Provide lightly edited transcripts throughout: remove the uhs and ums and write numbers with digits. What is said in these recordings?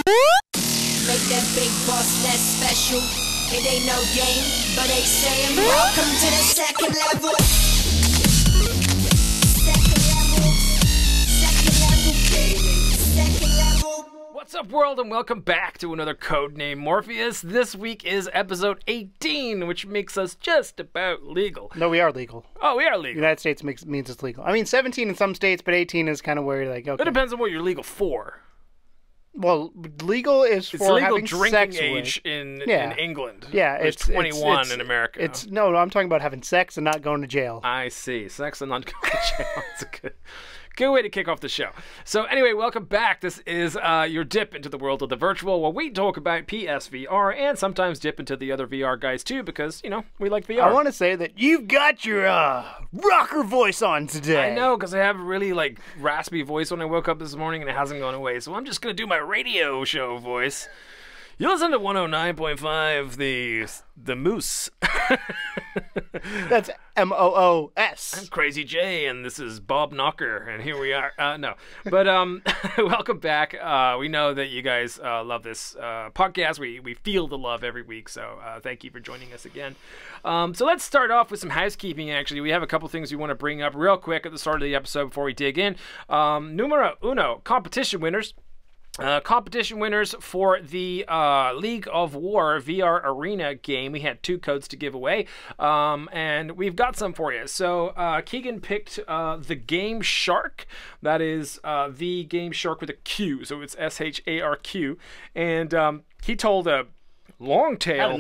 Make that big boss less special. It ain't no game, but they saying welcome to the second level. Second level. Second level gaming. Second level. What's up, world, and welcome back to another Codename Morpheus. This week is episode 18, which makes us just about legal. No, we are legal. Oh, we are legal. United States means it's legal. I mean, 17 in some states, but 18 is kind of where you're like, okay. It depends on what you're legal for. Well, legal is It's for legal having drinking sex age with. in England. Yeah, it's 21 in America. No, I'm talking about having sex and not going to jail. I see. Sex and not going to jail. It's a good way to kick off the show. So anyway, welcome back. This is your dip into the world of the virtual, where we talk about PSVR and sometimes dip into the other VR guys too, because, you know, we like VR. I want to say that you've got your rocker voice on today. I know, because I have a really like raspy voice when I woke up this morning and it hasn't gone away, so I'm just going to do my radio show voice. You listen to 109.5, the Moose. That's M-O-O-S. I'm Crazy J, and this is Bob Knocker, and here we are. No, but welcome back. We know that you guys love this podcast. We feel the love every week, so thank you for joining us again. So let's start off with some housekeeping, actually. We have a couple things we want to bring up real quick at the start of the episode before we dig in. Numero uno, competition winners. Competition winners for the League of War VR Arena game. We had 2 codes to give away, and we've got some for you. So Keegan picked the Game Shark. That is the Game Shark with a Q, so it's S-H-A-R-Q. And he told a long tale.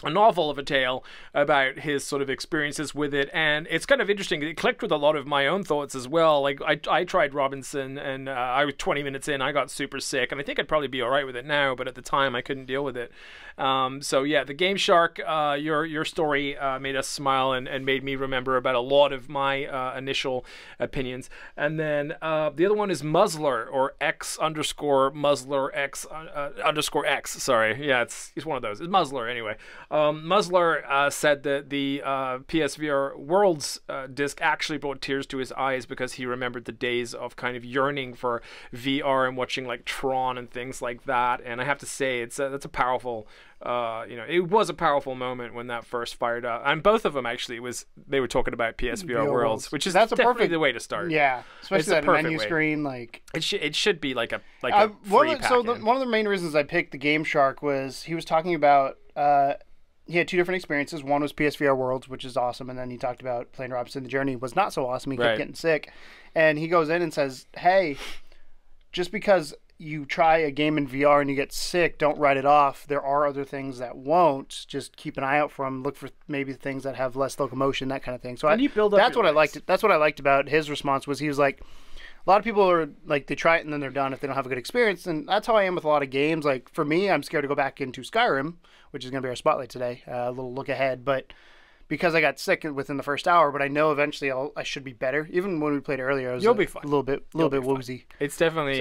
A novel of a tale about his sort of experiences with it, and it's kind of interesting. It clicked with a lot of my own thoughts as well. Like I tried Robinson, and I was 20 minutes in, I got super sick, and I think I'd probably be all right with it now, but at the time I couldn't deal with it. So yeah, the Game Shark, your story made us smile and made me remember about a lot of my initial opinions. And then the other one is Muzzler, or X_Muzzler_X. Sorry, yeah, it's one of those. It's Muzzler anyway. Muzzler said that the PSVR Worlds disc actually brought tears to his eyes because he remembered the days of kind of yearning for VR and watching like Tron and things like that. And I have to say, that's a powerful, it was a powerful moment when that first fired up. And both of them actually they were talking about PSVR Worlds, which is definitely the way to start. Yeah, especially that menu screen. Like it should be like a free pack-in. So one of the main reasons I picked the Game Shark was he was talking about. He had 2 different experiences. One was PSVR Worlds, which is awesome, and then he talked about playing Robinson. The journey was not so awesome. He kept getting sick. And he goes in and says, hey, just because you try a game in VR and you get sick, don't write it off. There are other things that won't. Just keep an eye out for them. Look for maybe things that have less locomotion, that kind of thing. So that's what I liked. That's what I liked about his response was he was like, a lot of people are like, they try it and then they're done if they don't have a good experience. And that's how I am with a lot of games. Like for me, I'm scared to go back into Skyrim, which is going to be our spotlight today. A little look ahead, but because I got sick within the first hour, but I know eventually I should be better. Even when we played earlier, I was You'll be fine. a little bit woozy. It's definitely.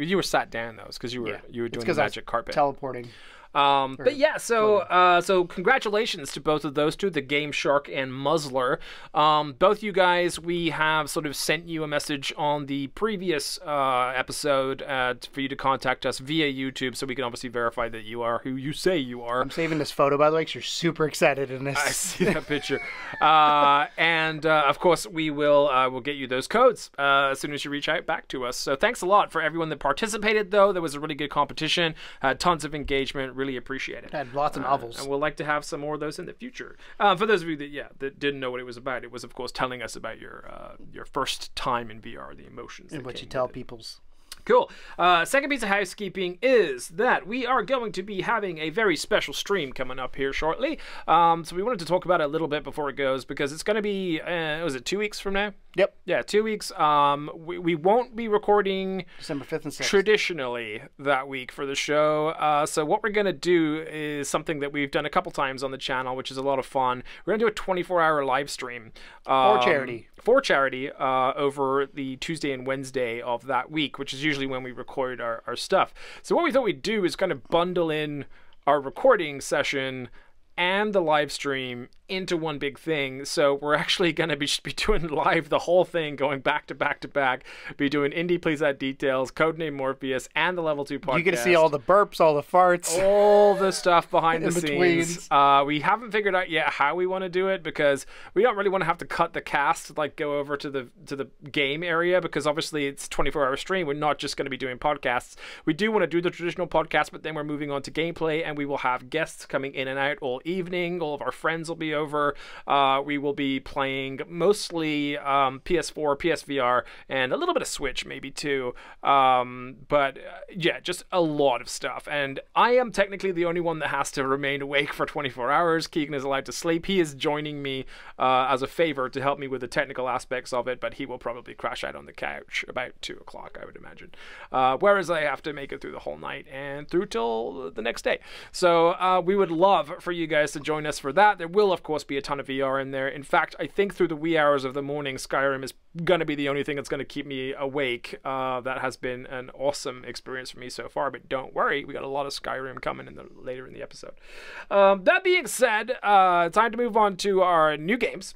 You were sat down though, because you were doing the magic carpet, teleporting. But yeah, so congratulations to both of those 2, the Game Shark and Muzzler. Both you guys, we have sort of sent you a message on the previous episode for you to contact us via YouTube, so we can obviously verify that you are who you say you are. I'm saving this photo, by the way, because you're super excited in this. I see that picture. And of course, we'll get you those codes as soon as you reach out back to us. So thanks a lot for everyone that participated, though. There was a really good competition, tons of engagement. Really appreciate it. Had lots of novels. And we'll like to have some more of those in the future. For those of you that didn't know what it was about, it was, of course, telling us about your first time in VR, the emotions. And what you tell people's. Cool. Second piece of housekeeping is that we are going to be having a very special stream coming up here shortly. So we wanted to talk about it a little bit before it goes, because it's going to be, was it 2 weeks from now? Yep. Yeah, 2 weeks. We won't be recording December 5th and 6th traditionally that week for the show. So what we're going to do is something that we've done a couple times on the channel, which is a lot of fun. We're going to do a 24-hour live stream. For charity. For charity over the Tuesday and Wednesday of that week, which is usually when we record our stuff. So what we thought we'd do is kind of bundle in our recording session and the live stream into one big thing. So we're actually going to be doing live the whole thing, going back to back to back, be doing Indie Please Add Details, Codename Morpheus, and the Level 2 podcast. You get to see all the burps, all the farts. All the stuff behind the between. scenes. We haven't figured out yet how we want to do it, because we don't really want to have to cut the cast, like go over to the game area, because obviously it's 24-hour stream. We're not just going to be doing podcasts. We do want to do the traditional podcast, but then we're moving on to gameplay, and we will have guests coming in and out all evening. All of our friends will be over. We will be playing mostly PS4, PSVR, and a little bit of Switch maybe too. But yeah, just a lot of stuff. And I am technically the only one that has to remain awake for 24 hours. Keegan is allowed to sleep. He is joining me as a favor to help me with the technical aspects of it, but he will probably crash out on the couch about 2 o'clock, I would imagine. Whereas I have to make it through the whole night and through till the next day. So we would love for you guys to join us for that. There will, of course, be a ton of VR in there. In fact, I think through the wee hours of the morning, Skyrim is going to be the only thing that's going to keep me awake. That has been an awesome experience for me so far, but don't worry, we got a lot of Skyrim coming later in the episode. That being said, time to move on to our new games.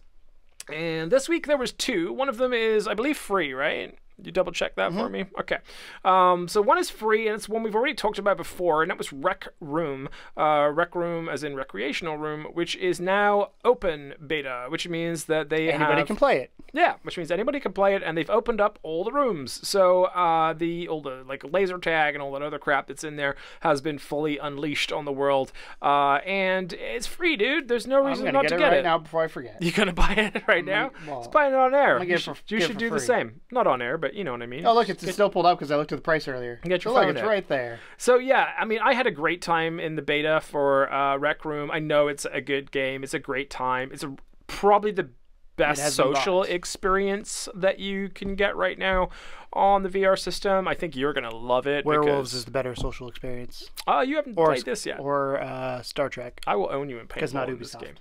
And this week there was 2. One of them is, I believe, free, right? You double check that for me? Okay. So one is free, and it's one we've already talked about before, and that was Rec Room. Rec Room as in recreational room, which is now open beta, which means that anybody can play it. Yeah, which means anybody can play it, and they've opened up all the rooms. So all the like laser tag and all that other crap that's in there has been fully unleashed on the world. And it's free, dude. There's no reason not to get it right now before I forget. You're gonna buy it right now? Well, it's buying it on air. You should do the same. Not on air, but you know what I mean. Oh, look, it's still pulled up because I looked at the price earlier. Get your look, phone it's out. right there. So yeah, I mean, I had a great time in the beta for Rec Room. I know it's a good game. It's a great time. It's probably the best social experience that you can get right now on the VR system. I think you're gonna love it. Werewolves is the better social experience. You haven't played this yet. Or Star Trek. I will own you in paintball in this Ubisoft. game.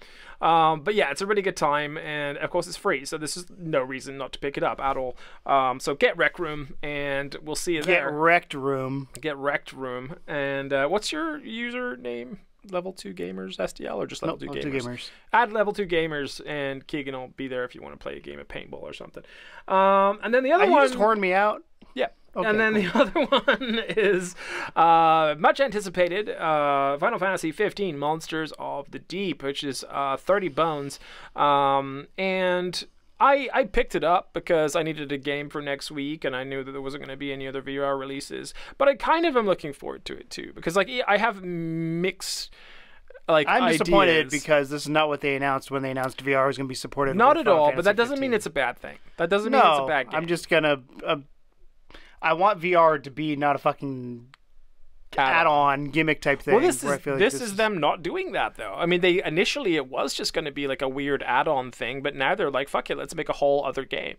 But yeah, it's a really good time, and of course it's free, so this is no reason not to pick it up at all. So get Rec Room, and we'll see you there. Get Wrecked Room. Get Wrecked Room. And what's your username? Level 2 Gamers SDL, or just Level 2 Gamers? Add Level 2 Gamers, and Keegan will be there if you want to play a game of paintball or something. And then the other one... You just horn me out? Yeah. Okay, and then the other one is much anticipated Final Fantasy 15 Monsters of the Deep, which is 30 bones. And I picked it up because I needed a game for next week, and I knew that there wasn't going to be any other VR releases. But I kind of am looking forward to it too, because like I have mixed I'm disappointed ideas. because this is not what they announced when they announced VR was going to be supported. Not with at all, Final but that Fantasy doesn't mean 15. it's a bad thing. That doesn't mean it's a bad game. I'm just gonna. I want VR to be not a fucking add-on gimmick type thing. Well, this is is them not doing that though. I mean, they initially it was just going to be like a weird add-on thing, but now they're like, "Fuck it, let's make a whole other game,"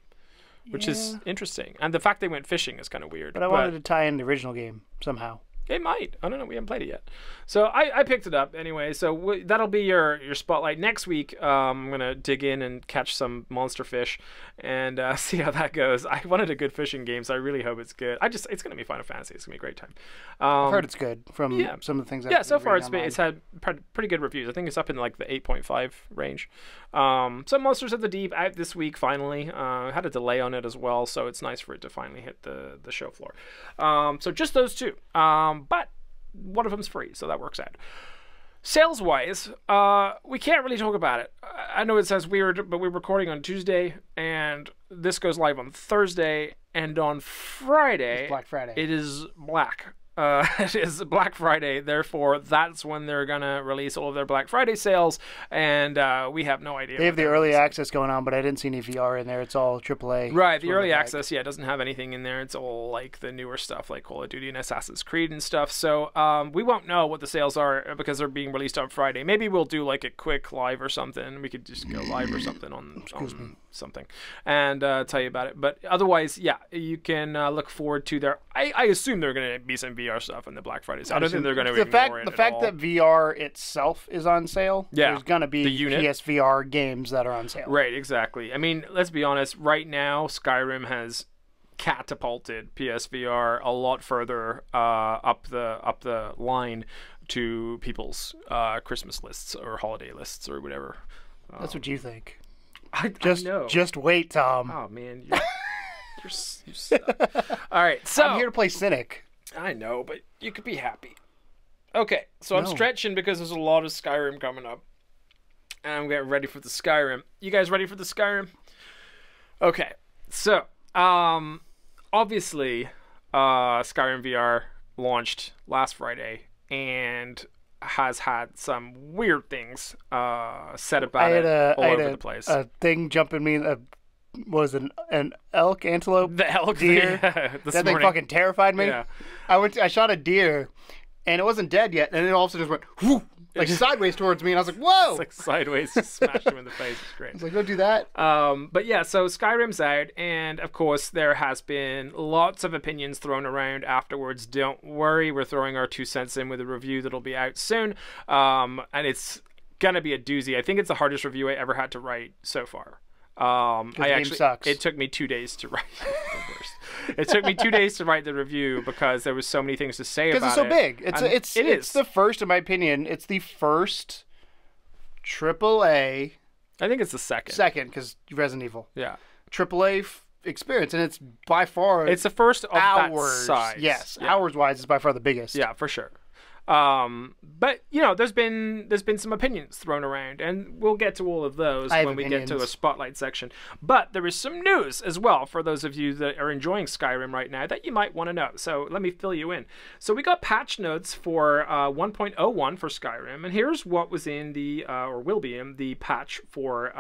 which is interesting. And the fact they went fishing is kind of weird. But I wanted to tie in the original game somehow. It might. I don't know. We haven't played it yet. So I picked it up anyway. So that'll be your spotlight. Next week, I'm going to dig in and catch some monster fish and see how that goes. I wanted a good fishing game, so I really hope it's good. It's going to be Final Fantasy. It's going to be a great time. I've heard it's good from some of the things I've so far online. it's had pretty good reviews. I think it's up in like the 8.5 range. So Monsters of the Deep out this week finally. Had a delay on it as well, so it's nice for it to finally hit the show floor. So just those two. But one of them's free, so that works out. Sales-wise, we can't really talk about it. I know it sounds weird, but we're recording on Tuesday, and this goes live on Thursday, and on Friday... It's Black Friday. It is black. It is Black Friday, therefore that's when they're gonna release all of their Black Friday sales, and we have no idea. They have the early access going on, but I didn't see any VR in there. It's all AAA. Right, the early access, doesn't have anything in there. It's all like the newer stuff, like Call of Duty and Assassin's Creed and stuff. So we won't know what the sales are because they're being released on Friday. Maybe we'll do like a quick live or something. We could just go live or something on something and tell you about it. But otherwise, you can look forward to their. I assume they're going to be some VR stuff in the Black Friday. I don't think they're going to ignore it the fact that VR itself is on sale. There's going to be PSVR games that are on sale. Right, exactly. I mean, let's be honest. Right now, Skyrim has catapulted PSVR a lot further up the line to people's Christmas lists or holiday lists or whatever That's what you think. I know. Just wait, Tom. Oh man, you suck. All right, so I'm here to play Cynic. I know, but you could be happy. Okay, so I'm stretching because there's a lot of Skyrim coming up, and I'm getting ready for the Skyrim. You guys ready for the Skyrim? Okay, so obviously, Skyrim VR launched last Friday and has had some weird things said about it all over the place. A thing jumping me. Was an elk, antelope, the elk deer. That thing fucking terrified me. Yeah. I shot a deer, and it wasn't dead yet, and then all of a sudden just went whoo, like sideways towards me, and I was like, "Whoa!" It's like sideways, smashed him in the face. It's great. I was like, "Don't do that." But yeah, so Skyrim's out, and of course there has been lots of opinions thrown around afterwards. Don't worry, we're throwing our 2 cents in with a review that'll be out soon, and it's gonna be a doozy. I think it's the hardest review I ever had to write so far. Game sucks. It took me 2 days to write. It took me 2 days to write the review because there was so many things to say about it. Because it's so big. It's the first, in my opinion, it's the first AAA. I think it's the second. Second, because Resident Evil. Yeah. AAA experience, and it's by far. It's the first of that size. Yes, yeah. Hours wise, it's by far the biggest. Yeah, for sure. But you know, there's been some opinions thrown around, and we'll get to all of those when we get to a spotlight section. But there is some news as well for those of you that are enjoying Skyrim right now that you might want to know. So let me fill you in. So we got patch notes for 1.01 for Skyrim, and here's what was in the or will be in the patch for.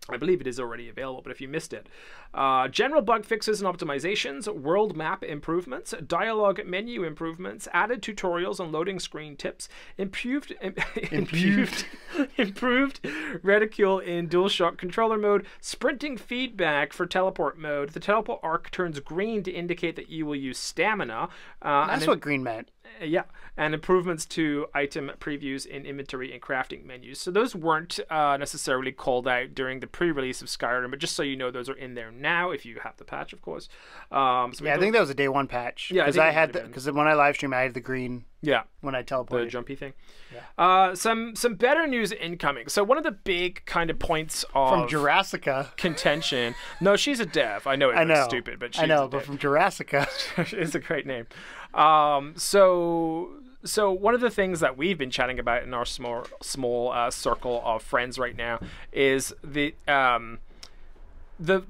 I believe it is already available, but if you missed it. General bug fixes and optimizations, world map improvements, dialogue menu improvements, added tutorials and loading screen tips, improved reticule in DualShock controller mode, sprinting feedback for teleport mode. The teleport arc turns green to indicate that you will use stamina. That's what green meant. Yeah, and improvements to item previews in inventory and crafting menus. So those weren't necessarily called out during the pre-release of Skyrim, but just so you know, those are in there now if you have the patch, of course. I think that was a day one patch. Yeah, because when I live stream, I had the green. Yeah, when I teleported. The jumpy thing. Yeah. Some better news incoming. So one of the big kind of points of from Jurassica contention. No, she's a dev. I know it looks stupid, but she's but from Jurassica, it's a great name. So one of the things that we've been chatting about in our small circle of friends right now is the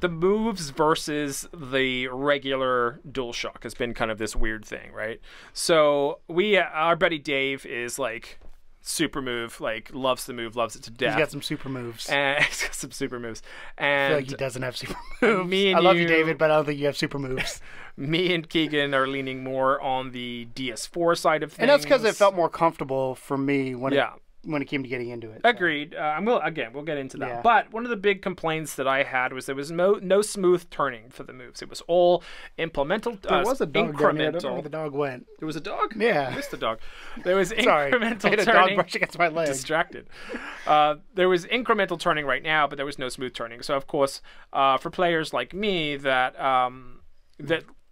moves versus the regular DualShock has been kind of this weird thing, right? So our buddy Dave is like super move, like loves the move, loves it to death. He's got some super moves. And he's got some super moves. And I feel like he doesn't have super moves. I love you, David, but I don't think you have super moves. Me and Keegan are leaning more on the DS4 side of things. And that's because it felt more comfortable for me when it came to getting into it. Agreed. We'll get into that. Yeah. But one of the big complaints that I had was there was no smooth turning for the moves. It was all implemental. There was a dog incremental. I don't know where the dog went. There was a dog? Yeah. I missed the dog. There was Sorry. incremental I had a turning. dog brush against my leg. Distracted. There was incremental turning right now, but there was no smooth turning. So, of course, for players like me that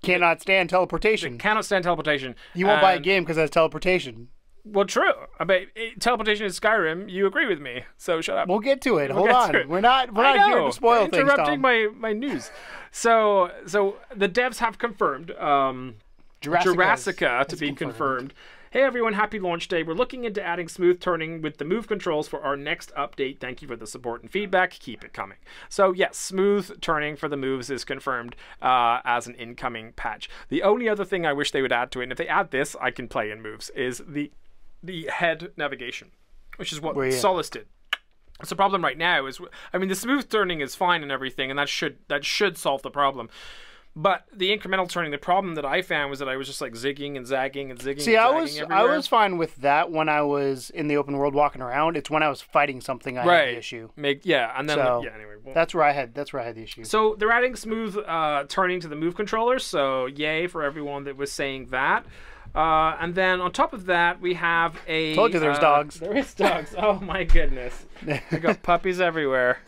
cannot stand teleportation. You won't buy a game because it has teleportation. Well, true. I mean, teleportation is Skyrim. You agree with me, so shut up. We'll get to it. Hold on. We're not here to spoil things, interrupting my news. So the devs have confirmed Jurassica to be confirmed. Hey everyone, happy launch day. We're looking into adding smooth turning with the move controls for our next update. Thank you for the support and feedback. Keep it coming. So yes, smooth turning for the moves is confirmed as an incoming patch. The only other thing I wish they would add to it, and if they add this, I can play in moves, is the head navigation, which is what Solus did. So the problem right now is, I mean, the smooth turning is fine and everything, and that should solve the problem. But the incremental turning, the problem that I found was that I was just like zigging and zagging and zigging. See, and zagging I was fine with that when I was in the open world walking around. It's when I was fighting something I had the issue. Anyway, that's where I had the issue. So they're adding smooth turning to the move controllers. So yay for everyone that was saying that. And then on top of that, we have a... Told you there's dogs. There is dogs. Oh, my goodness. We got puppies everywhere.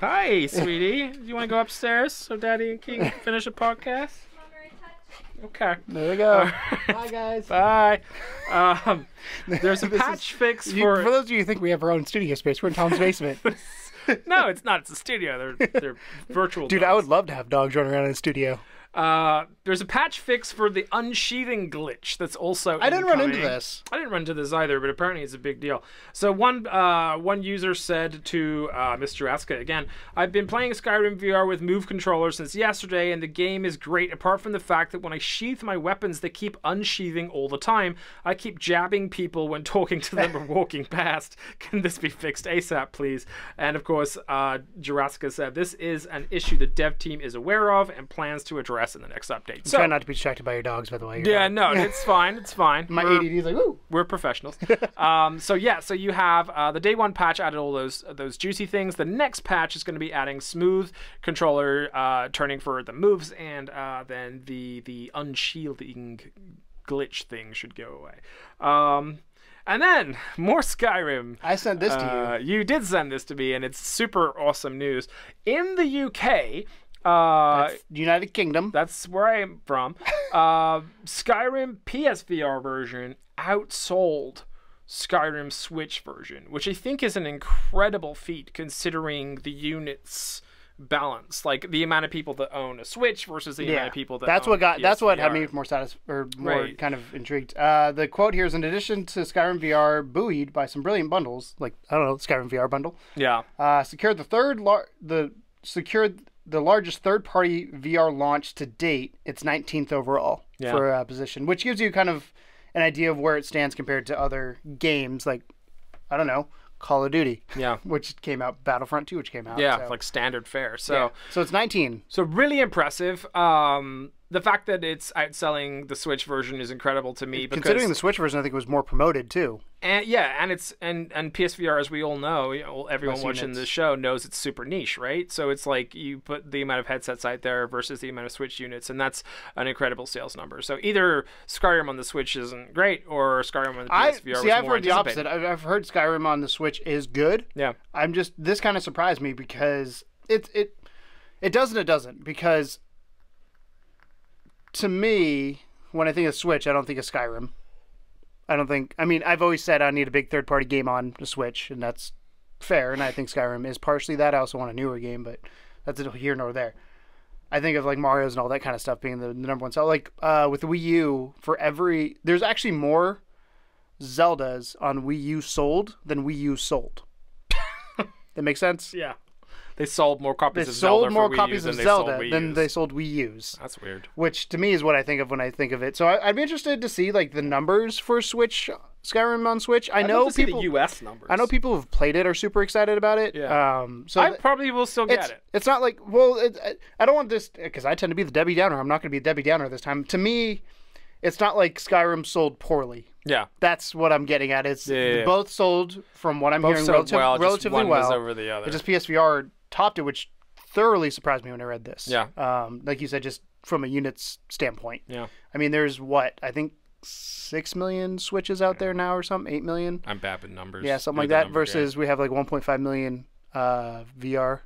Hi, sweetie. Do you want to go upstairs so Daddy and King can finish a podcast? Okay. There we go. Bye, guys. Bye. There's a patch fix for... For those of you who think we have our own studio space, we're in Tom's basement. No, it's not. It's a studio. They're virtual Dude, dogs. I would love to have dogs running around in the studio. There's a patch fix for the unsheathing glitch that's also I didn't run into this. I didn't run into this either, but apparently it's a big deal. So one user said to Mr. Aska, again, I've been playing Skyrim VR with Move controller since yesterday, and the game is great, apart from the fact that when I sheath my weapons, they keep unsheathing all the time. I keep jabbing people when talking to them or walking past. Can this be fixed ASAP, please? And of course, Jurassica said, this is an issue the dev team is aware of and plans to address in the next update. So, try not to be distracted by your dogs, by the way. Yeah, no, it's fine. It's fine. My ADD is like, woo. We're professionals. So you have the day one patch added all those juicy things. The next patch is going to be adding smooth controller turning for the moves, and then the unshielding glitch thing should go away. And then more Skyrim. I sent this to you. You did send this to me, and it's super awesome news. In the UK. That's United Kingdom. That's where I am from. Skyrim PSVR version outsold Skyrim Switch version, which I think is an incredible feat considering the units balance, like the amount of people that own a Switch versus the amount of people that that's own what got PSVR. That's what had me more kind of intrigued. The quote here is, in addition to Skyrim VR buoyed by some brilliant bundles, like I don't know, Skyrim VR bundle. Yeah. Secured the largest third-party VR launch to date. It's 19th overall for a position, which gives you kind of an idea of where it stands compared to other games, like, I don't know, Call of Duty, which came out, Battlefront 2, which came out. Yeah, so. Like standard fare. So it's 19. So really impressive. The fact that it's outselling the Switch version is incredible to me. Because, considering the Switch version, I think, was more promoted too. And it's PSVR, as we all know, everyone watching this show knows it's super niche, right? So it's like you put the amount of headsets out there versus the amount of Switch units, and that's an incredible sales number. So either Skyrim on the Switch isn't great, or Skyrim on the PSVR was more I've heard the opposite. I've heard Skyrim on the Switch is good. Yeah. This kind of surprised me because it does and it doesn't, because to me, when I think of Switch, I don't think of Skyrim. I've always said I need a big third-party game on the Switch, and that's fair, and I think Skyrim is partially that. I also want a newer game, but that's neither here nor there. I think of like Mario's and all that kind of stuff being the number one seller. Like with the Wii U, there's actually more Zeldas on Wii U sold than Wii U sold. That makes sense? Yeah. They sold more copies of Zelda than they sold Wii U's. That's weird. Which to me is what I think of when I think of it. So I'd be interested to see like the numbers for Skyrim on Switch. I'd love to see the US numbers. I know people who've played it are super excited about it. Yeah. So I probably will still get it. It's not like, I don't want this, because I tend to be the Debbie Downer. I'm not going to be a Debbie Downer this time. To me, it's not like Skyrim sold poorly. Yeah. That's what I'm getting at. It's both sold, from what I'm hearing, relatively well. Was over the other. It's just PSVR topped it, which thoroughly surprised me when I read this. Yeah. Like you said, just from a units standpoint. Yeah. I mean, there's I think 6 million Switches out there now or something, 8 million. I'm bad with numbers. Yeah, something like that. Versus we have like 1.5 million VR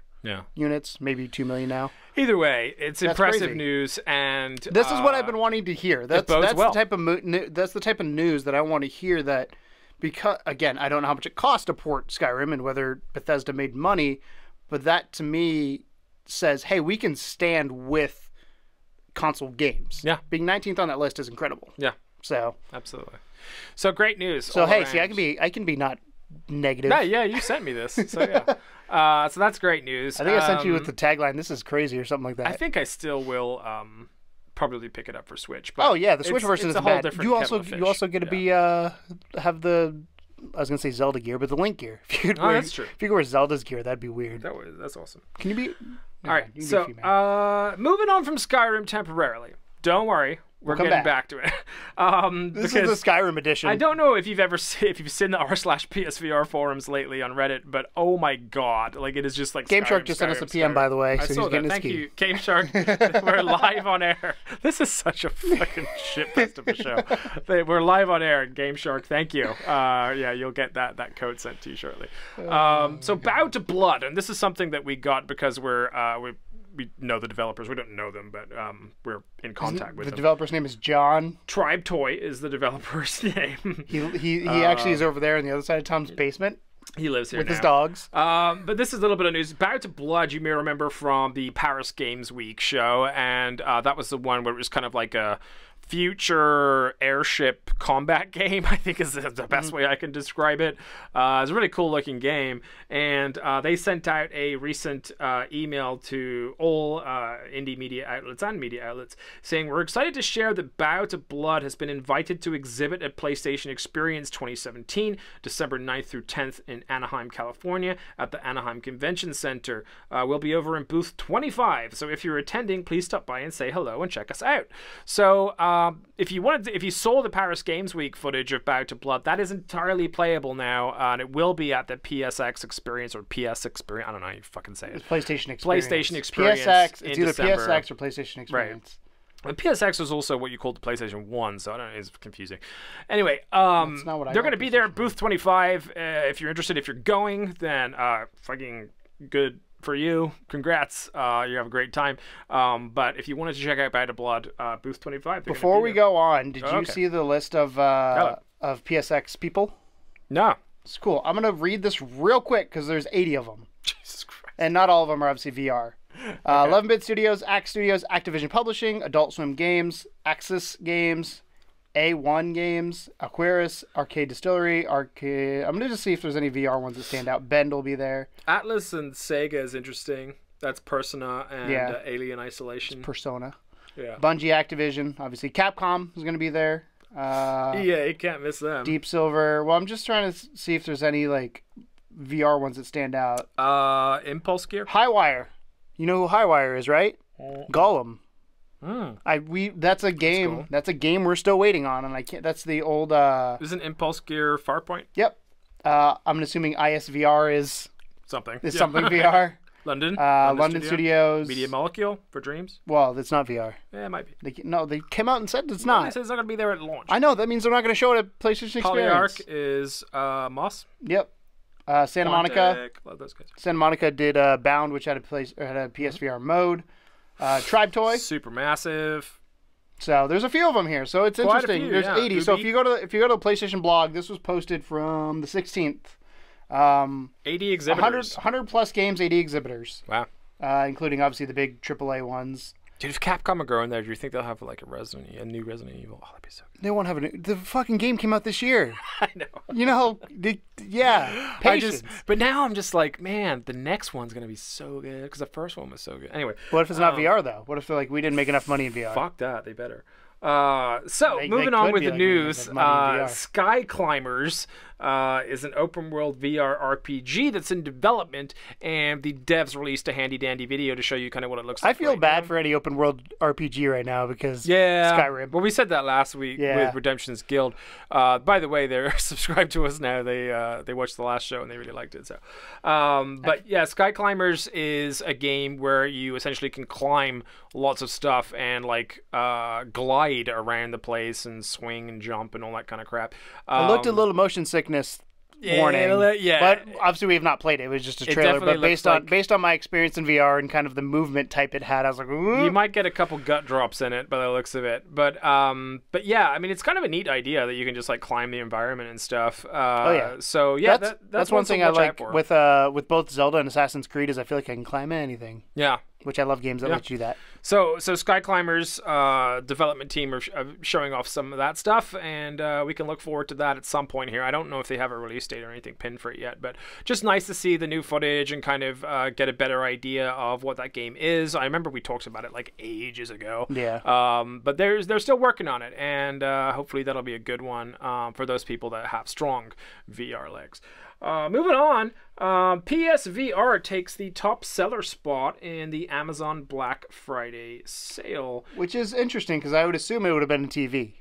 units, maybe 2 million now. Either way, it's impressive news, and this is what I've been wanting to hear. That's the type of news that I want to hear. That, because again, I don't know how much it cost to port Skyrim and whether Bethesda made money, but that to me says, hey, we can stand with console games. Yeah, being 19th on that list is incredible. Yeah, so absolutely. So great news. So hey, see, I can be not negative. Yeah, you sent me this. So yeah. So that's great news. I think I sent you with the tagline, "This is crazy" or something like that. I think I still will probably pick it up for Switch. But the Switch version is a whole different. You also get to be have the, I was gonna say Zelda gear, but the Link gear. That's true. If you could wear Zelda's gear, that'd be weird. That's awesome. Can you be? All right. So moving on from Skyrim temporarily. Don't worry. We're getting back to it. This is the Skyrim edition. I don't know if you've seen the r/PSVR forums lately on Reddit, but oh my god, like it is just like GameShark just sent us a PM, by the way. I saw that. Thank you, GameShark. We're live on air. This is such a fucking shitfest of a show. We're live on air, GameShark. Thank you. You'll get that code sent to you shortly. So Bow to Blood, and this is something that we got because we're we know the developers. We don't know them, but we're in contact with them. The developer's name is John. Tribe Toy is the developer's name. He actually is over there on the other side of Tom's basement. He lives here with now. his dogs. But this is a little bit of news. Bout to Blood, you may remember from the Paris Games Week show, and that was the one where it was kind of like a future airship combat game, I think is the best way I can describe it. It's a really cool looking game, and they sent out a recent email to all indie media outlets and media outlets saying, we're excited to share that Bow to Blood has been invited to exhibit at PlayStation Experience 2017, December 9th through 10th in Anaheim, California at the Anaheim Convention Center. We'll be over in booth 25, so if you're attending, please stop by and say hello and check us out. So if you saw the Paris Games Week footage of Bow to Blood, that is entirely playable now, and it will be at the PSX Experience or PS Experience. I don't know how you fucking say it. It's PlayStation Experience. PlayStation Experience. PSX. It's either December. PSX or PlayStation Experience. Right. And PSX was also what you called the PlayStation 1, so I don't know, it's confusing. Anyway, That's not what I they're know going to be there at booth 25. If you're interested, if you're going, then fucking good for you. Congrats. You have a great time. But if you wanted to check out Bow to Blood, booth 25. Before we go on, did you see the list of PSX people? No. It's cool. I'm going to read this real quick because there's 80 of them. Jesus Christ. And not all of them are obviously VR. 11-Bit Studios, Axe Studios, Activision Publishing, Adult Swim Games, Axis Games, A1 Games, Aquarius, Arcade Distillery, Arcade... I'm going to just see if there's any VR ones that stand out. Bend will be there. Atlas and Sega is interesting. That's Persona and Alien Isolation. It's Persona. Yeah. Bungie, Activision, obviously. Capcom is going to be there. Yeah, you can't miss them. Deep Silver. Well, I'm just trying to see if there's any like VR ones that stand out. Impulse Gear. Highwire. You know who Highwire is, right? Gollum. That's a game. Cool. That's a game we're still waiting on, and I can't. That's the old. Isn't Impulse Gear Farpoint? Yep. I'm assuming ISVR is something. Something VR. London. London Studios. Media Molecule for Dreams. Well, it's not VR. Yeah, it might be. They came out and said it's not. They said it's not going to be there at launch. I know. That means they're not going to show it at PlayStation Experience. Polyarc is Moss. Yep. Santa Monica. Love those guys. Santa Monica did Bound, which had a PSVR mode. Tribe Toy. Supermassive. So there's a few of them here. So it's Quite interesting. a few, There's 80. Gooby. So if you go to the PlayStation blog, this was posted from the 16th. 80 exhibitors. 100 plus games, 80 exhibitors. Wow. Including obviously the big AAA ones. Dude, if Capcom are growing there, do you think they'll have like a new Resident Evil? Oh, that'd be so good. They won't have the fucking game came out this year. I know. You know, patience. But now I'm just like, man, the next one's gonna be so good because the first one was so good. Anyway, what if it's not VR though? What if they're like, we didn't make enough money in VR? Fuck that, they better. Moving on with the news, Sky Climbers is an open world VR RPG that's in development, and the devs released a handy dandy video to show you kind of what it looks like. I feel bad for any open world RPG right now because Skyrim. Well, we said that last week with Redemption's Guild. By the way, they're subscribed to us now. They watched the last show and they really liked it. So, but yeah, Sky Climbers is a game where you essentially can climb lots of stuff and like glide around the place and swing and jump and all that kind of crap. I looked a little motion sickness warning, but obviously we have not played it. It was just a trailer. But based on my experience in VR and kind of the movement type it had, I was like, ooh. You might get a couple gut drops in it by the looks of it. But yeah, I mean, it's kind of a neat idea that you can just like climb the environment and stuff. So yeah, that's one thing I like with both Zelda and Assassin's Creed is I feel like I can climb anything. Yeah. Which I love games that let you do that. So Sky Climbers development team are showing off some of that stuff, and we can look forward to that at some point here. I don't know if they have a release date or anything pinned for it yet, but just nice to see the new footage and kind of get a better idea of what that game is. I remember we talked about it like ages ago. Yeah. But they're still working on it, and hopefully that'll be a good one for those people that have strong VR legs. Moving on, PSVR takes the top seller spot in the Amazon Black Friday sale. Which is interesting because I would assume it would have been a TV.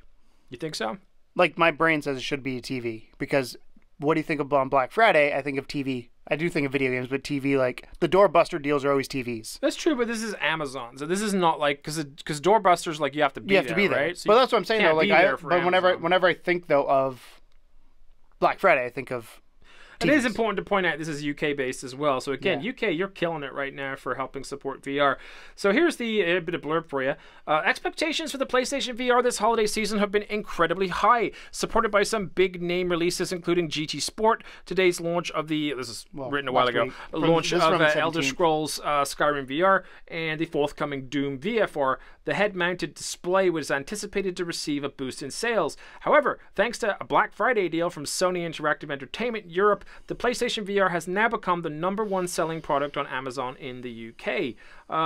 You think so? Like my brain says it should be a TV because what do you think of on Black Friday? I think of TV. I do think of video games, but TV, like the doorbuster deals are always TVs. That's true, but this is Amazon, so this is not like because doorbuster's like you have to be there, right? So but that's what I'm saying though. Like whenever I think though of Black Friday, I think of It is important to point out this is UK based as well. So again, UK, you're killing it right now for helping support VR. So here's the bit of blurb for you. Expectations for the PlayStation VR this holiday season have been incredibly high, supported by some big name releases, including GT Sport, today's launch of this is written a while ago, launch of Elder Scrolls Skyrim VR, and the forthcoming Doom VFR. The head-mounted display was anticipated to receive a boost in sales. However, thanks to a Black Friday deal from Sony Interactive Entertainment Europe, the PlayStation VR has now become the #1 selling product on Amazon in the UK.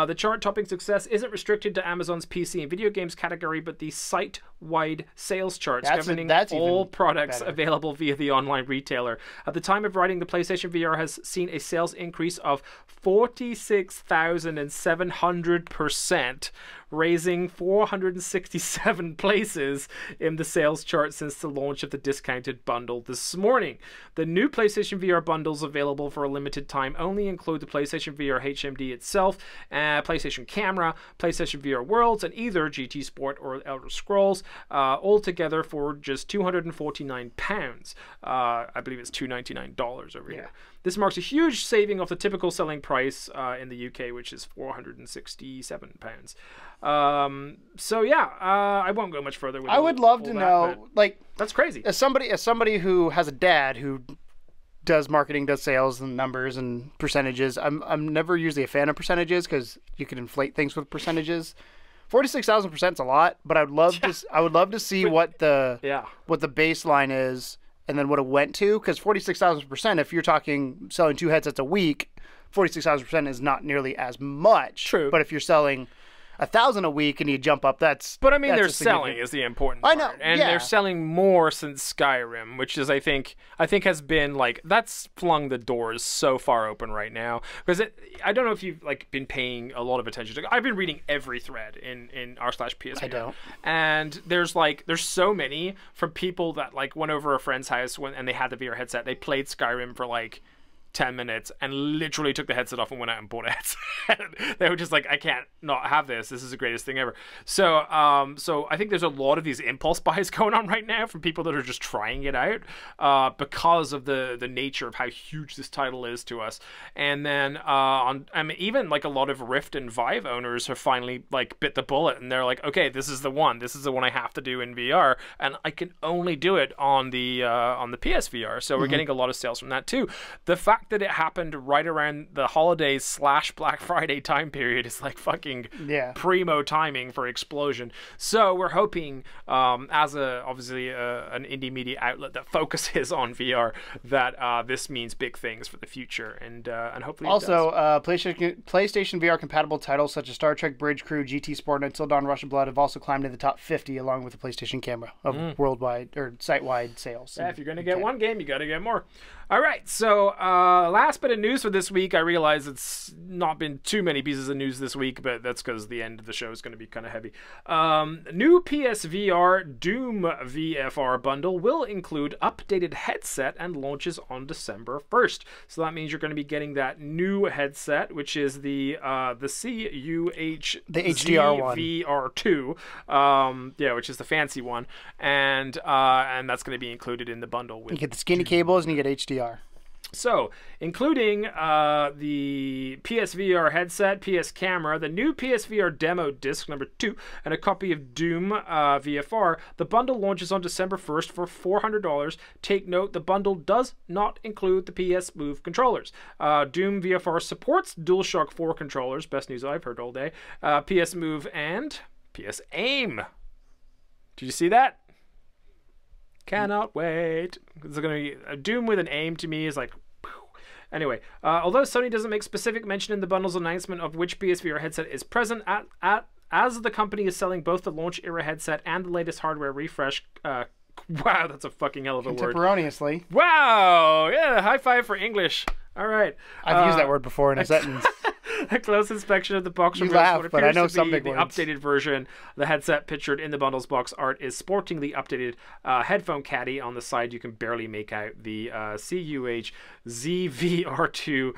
The chart-topping success isn't restricted to Amazon's PC and video games category, but the site-wide sales charts governing all products available via the online retailer. At the time of writing, the PlayStation VR has seen a sales increase of 46,700%, raising 467 places in the sales chart since the launch of the discounted bundle this morning. The new PlayStation VR bundles available for a limited time only include the PlayStation VR HMD itself, PlayStation Camera, PlayStation VR Worlds, and either GT Sport or Elder Scrolls, all together for just £249. I believe it's $299 over here. This marks a huge saving off the typical selling price in the UK, which is £467. So yeah, I won't go much further with I would love to know, like, that's crazy. As somebody who has a dad who does marketing, does sales and numbers and percentages, I'm never usually a fan of percentages because you can inflate things with percentages. 46,000% is a lot, but I would love to see what the baseline is and then what it went to, because 46,000%, if you're talking selling 2 headsets a week, 46,000% is not nearly as much. True. But if you're selling 1,000 a week and you jump up, that's... But I mean, they're selling is the important part. I know, and they're selling more since Skyrim, which is, I think has been, like, that's flung the doors so far open right now. Because I don't know if you've, like, been paying a lot of attention to... I've been reading every thread in r/PSVR. I don't. And there's so many from people that, like, went over a friend's house and they had the VR headset. They played Skyrim for, like, 10 minutes and literally took the headset off and went out and bought a headset. They were just like, I can't not have this. This is the greatest thing ever. So I think there's a lot of these impulse buys going on right now from people that are just trying it out because of the nature of how huge this title is to us. And then even like a lot of Rift and Vive owners have finally like bit the bullet and they're like, okay, this is the one. This is the one I have to do in VR, and I can only do it on the PSVR. So we're getting a lot of sales from that too. The fact that it happened right around the holidays / Black Friday time period is like fucking primo timing for explosion. So we're hoping, as obviously an indie media outlet that focuses on VR, that this means big things for the future, and hopefully also PlayStation VR compatible titles such as Star Trek Bridge Crew, GT Sport, and Until Dawn: Rush of Blood have also climbed to the top 50 along with the PlayStation Camera of worldwide or site-wide sales. Yeah, if you're gonna get one game, you got to get more. All right, so last bit of news for this week. I realize it's not been too many pieces of news this week, but that's because the end of the show is going to be kind of heavy. New PSVR Doom VFR Bundle will include updated headset and launches on December 1st. So that means you're going to be getting that new headset, which is the CUH the HDR one, VR2, which is the fancy one, and that's going to be included in the bundle. You get the skinny cables and you get HDR. So, including the PSVR headset, PS camera, the new PSVR demo disc number 2, and a copy of Doom VFR, the bundle launches on December 1st for $400. Take note, the bundle does not include the PS Move controllers. Doom VFR supports DualShock 4 controllers, best news I've heard all day, PS Move and PS Aim. Did you see that? Cannot wait. It's gonna be a Doom with an aim. To me is like, whew. Anyway. Although Sony doesn't make specific mention in the bundle's announcement of which PSVR headset is present, as the company is selling both the launch era headset and the latest hardware refresh. Wow, that's a fucking hell of a word. Contemporaneously. Wow. Yeah. High five for English. All right. I've used that word before in a sentence. A close inspection of the box you reveals laugh, what but I appears know to some be big the words. updated version. The headset pictured in the bundle's box art is sporting the updated headphone caddy. On the side, you can barely make out the CUH ZVR2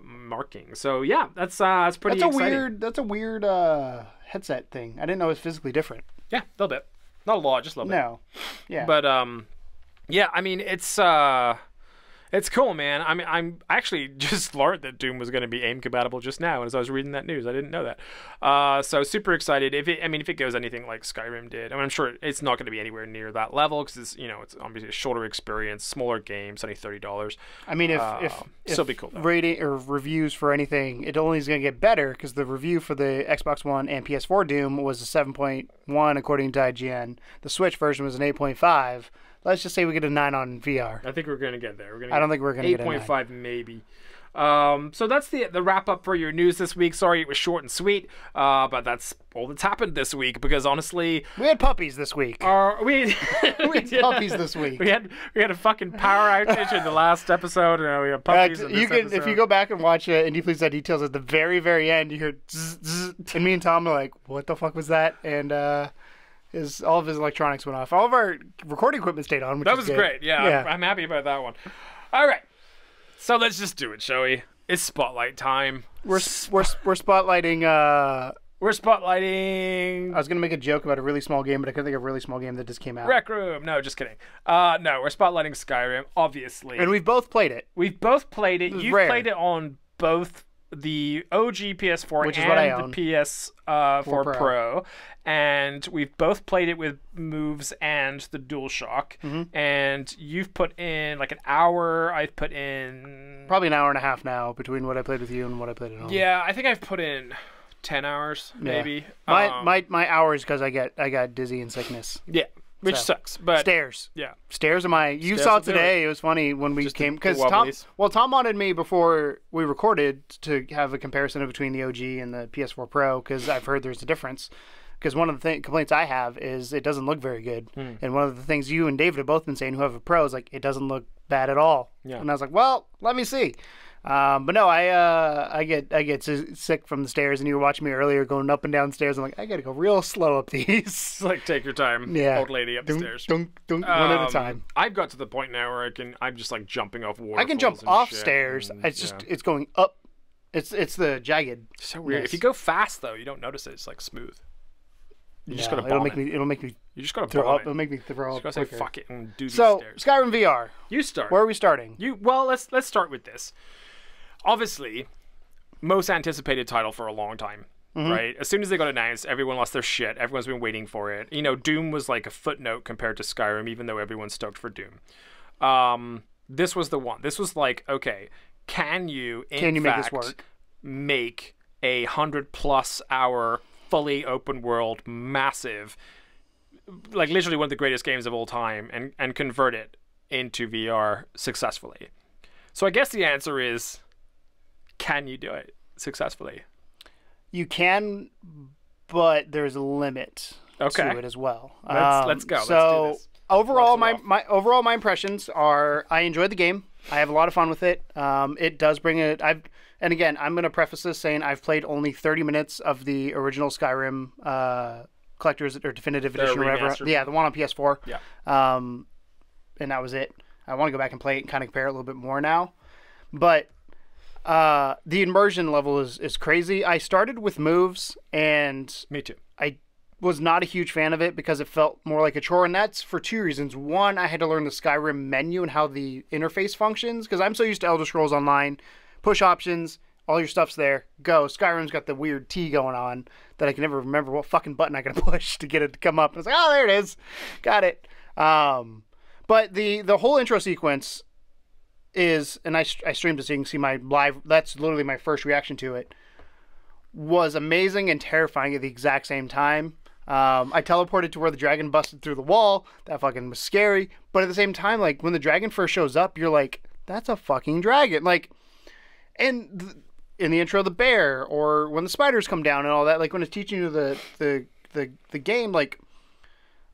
marking. So yeah, that's pretty exciting. That's a weird headset thing. I didn't know it was physically different. Yeah, a little bit. Not a lot, just a little bit. No. Yeah. But yeah, I mean it's It's cool, man. I mean, I'm actually just learned that Doom was going to be AIM compatible just now as I was reading that news. I didn't know that. So super excited. If it goes anything like Skyrim did, I mean, I'm sure it's not going to be anywhere near that level because it's obviously a shorter experience, smaller game, it's only $30. I mean, if still be cool. Rating or reviews for anything, it only is going to get better because the review for the Xbox One and PS4 Doom was a 7.1 according to IGN. The Switch version was an 8.5. Let's just say we get a 9 on VR. I think we're going to get there. I don't think we're going to get a 8.5 maybe. So that's the wrap up for your news this week. Sorry it was short and sweet, but that's all that's happened this week because honestly, we had puppies this week. We had puppies this week. We had a fucking power outage in the last episode, and we have puppies. In this episode. If you go back and watch Indie Please That Details at the very very end, you hear zzz, zzz, and me and Tom are like, "What the fuck was that?" And all of his electronics went off. All of our recording equipment stayed on, which that was great. Yeah. I'm happy about that one. All right, so let's just do it, shall we? It's spotlight time. We're spotlighting. We're spotlighting. I was gonna make a joke about a really small game, but I couldn't think of a really small game that just came out. Rec Room. No, just kidding. No, we're spotlighting Skyrim, obviously. And we've both played it. You've played it on both the OG PS4 which is and what I own. the PS4 Pro. And we've both played it with moves and the DualShock. Mm-hmm. And you've put in like an hour. I've put in probably an hour and a half now between what I played with you and what I played at home. Yeah, I think I've put in 10 hours maybe. My hours because I got dizzy and sickness. Yeah. Which sucks, but stairs. Yeah, stairs are my. You saw today. It was funny when we came because Tom wanted me before we recorded to have a comparison between the OG and the PS4 Pro because I've heard there's a difference. Because one of the complaints I have is it doesn't look very good, and one of the things you and David have both been saying who have a Pro is like it doesn't look bad at all. Yeah. And I was like, well, let me see. But no, I get sick from the stairs, and you were watching me earlier going up and down stairs. I'm like, I gotta go real slow up these. Like take your time, old lady upstairs. One at a time. I've got to the point now where I'm just like jumping off waterfalls. I can jump off stairs. It's going up. It's the jagged. So weird. If you go fast though, you don't notice it. It's like smooth. You just gotta it'll make me. You just gotta throw up. It'll make me throw up. You gotta say fuck it and do these stairs. So Skyrim VR. You start. Where are we starting? Let's start with this. Obviously, most anticipated title for a long time, right? As soon as they got announced, everyone lost their shit. Everyone's been waiting for it. Doom was like a footnote compared to Skyrim, even though everyone's stoked for Doom. This was the one. This was like, okay, can you make this work? Make a 100+ hour fully open world, massive, like literally one of the greatest games of all time, and convert it into VR successfully? So I guess the answer is, can you do it successfully? You can, but there's a limit to it as well. Let's go. So let's do this. Overall, my impressions are I enjoyed the game. I have a lot of fun with it. It does bring it. And again, I'm going to preface this saying I've played only 30 minutes of the original Skyrim collector's or definitive edition or whatever. Yeah, the one on PS4. Yeah. And that was it. I want to go back and play it and kind of compare it a little bit more now. But the immersion level is crazy. I started with moves, and me too. I was not a huge fan of it because it felt more like a chore, and that's for two reasons. One, I had to learn the Skyrim menu and how the interface functions because I'm so used to Elder Scrolls Online. Push options, all your stuff's there, go. Skyrim's got the weird T going on that I can never remember what fucking button I gotta push to get it to come up. And it's like, oh, there it is. Got it. But the whole intro sequence is, and I streamed it so you can see my live, that's literally my first reaction to it, was amazing and terrifying at the exact same time. I teleported to where the dragon busted through the wall. That fucking was scary. But at the same time, like, when the dragon first shows up, you're like, that's a fucking dragon. Like, and in the intro, the bear, or when the spiders come down and all that, like, when it's teaching you the game, like,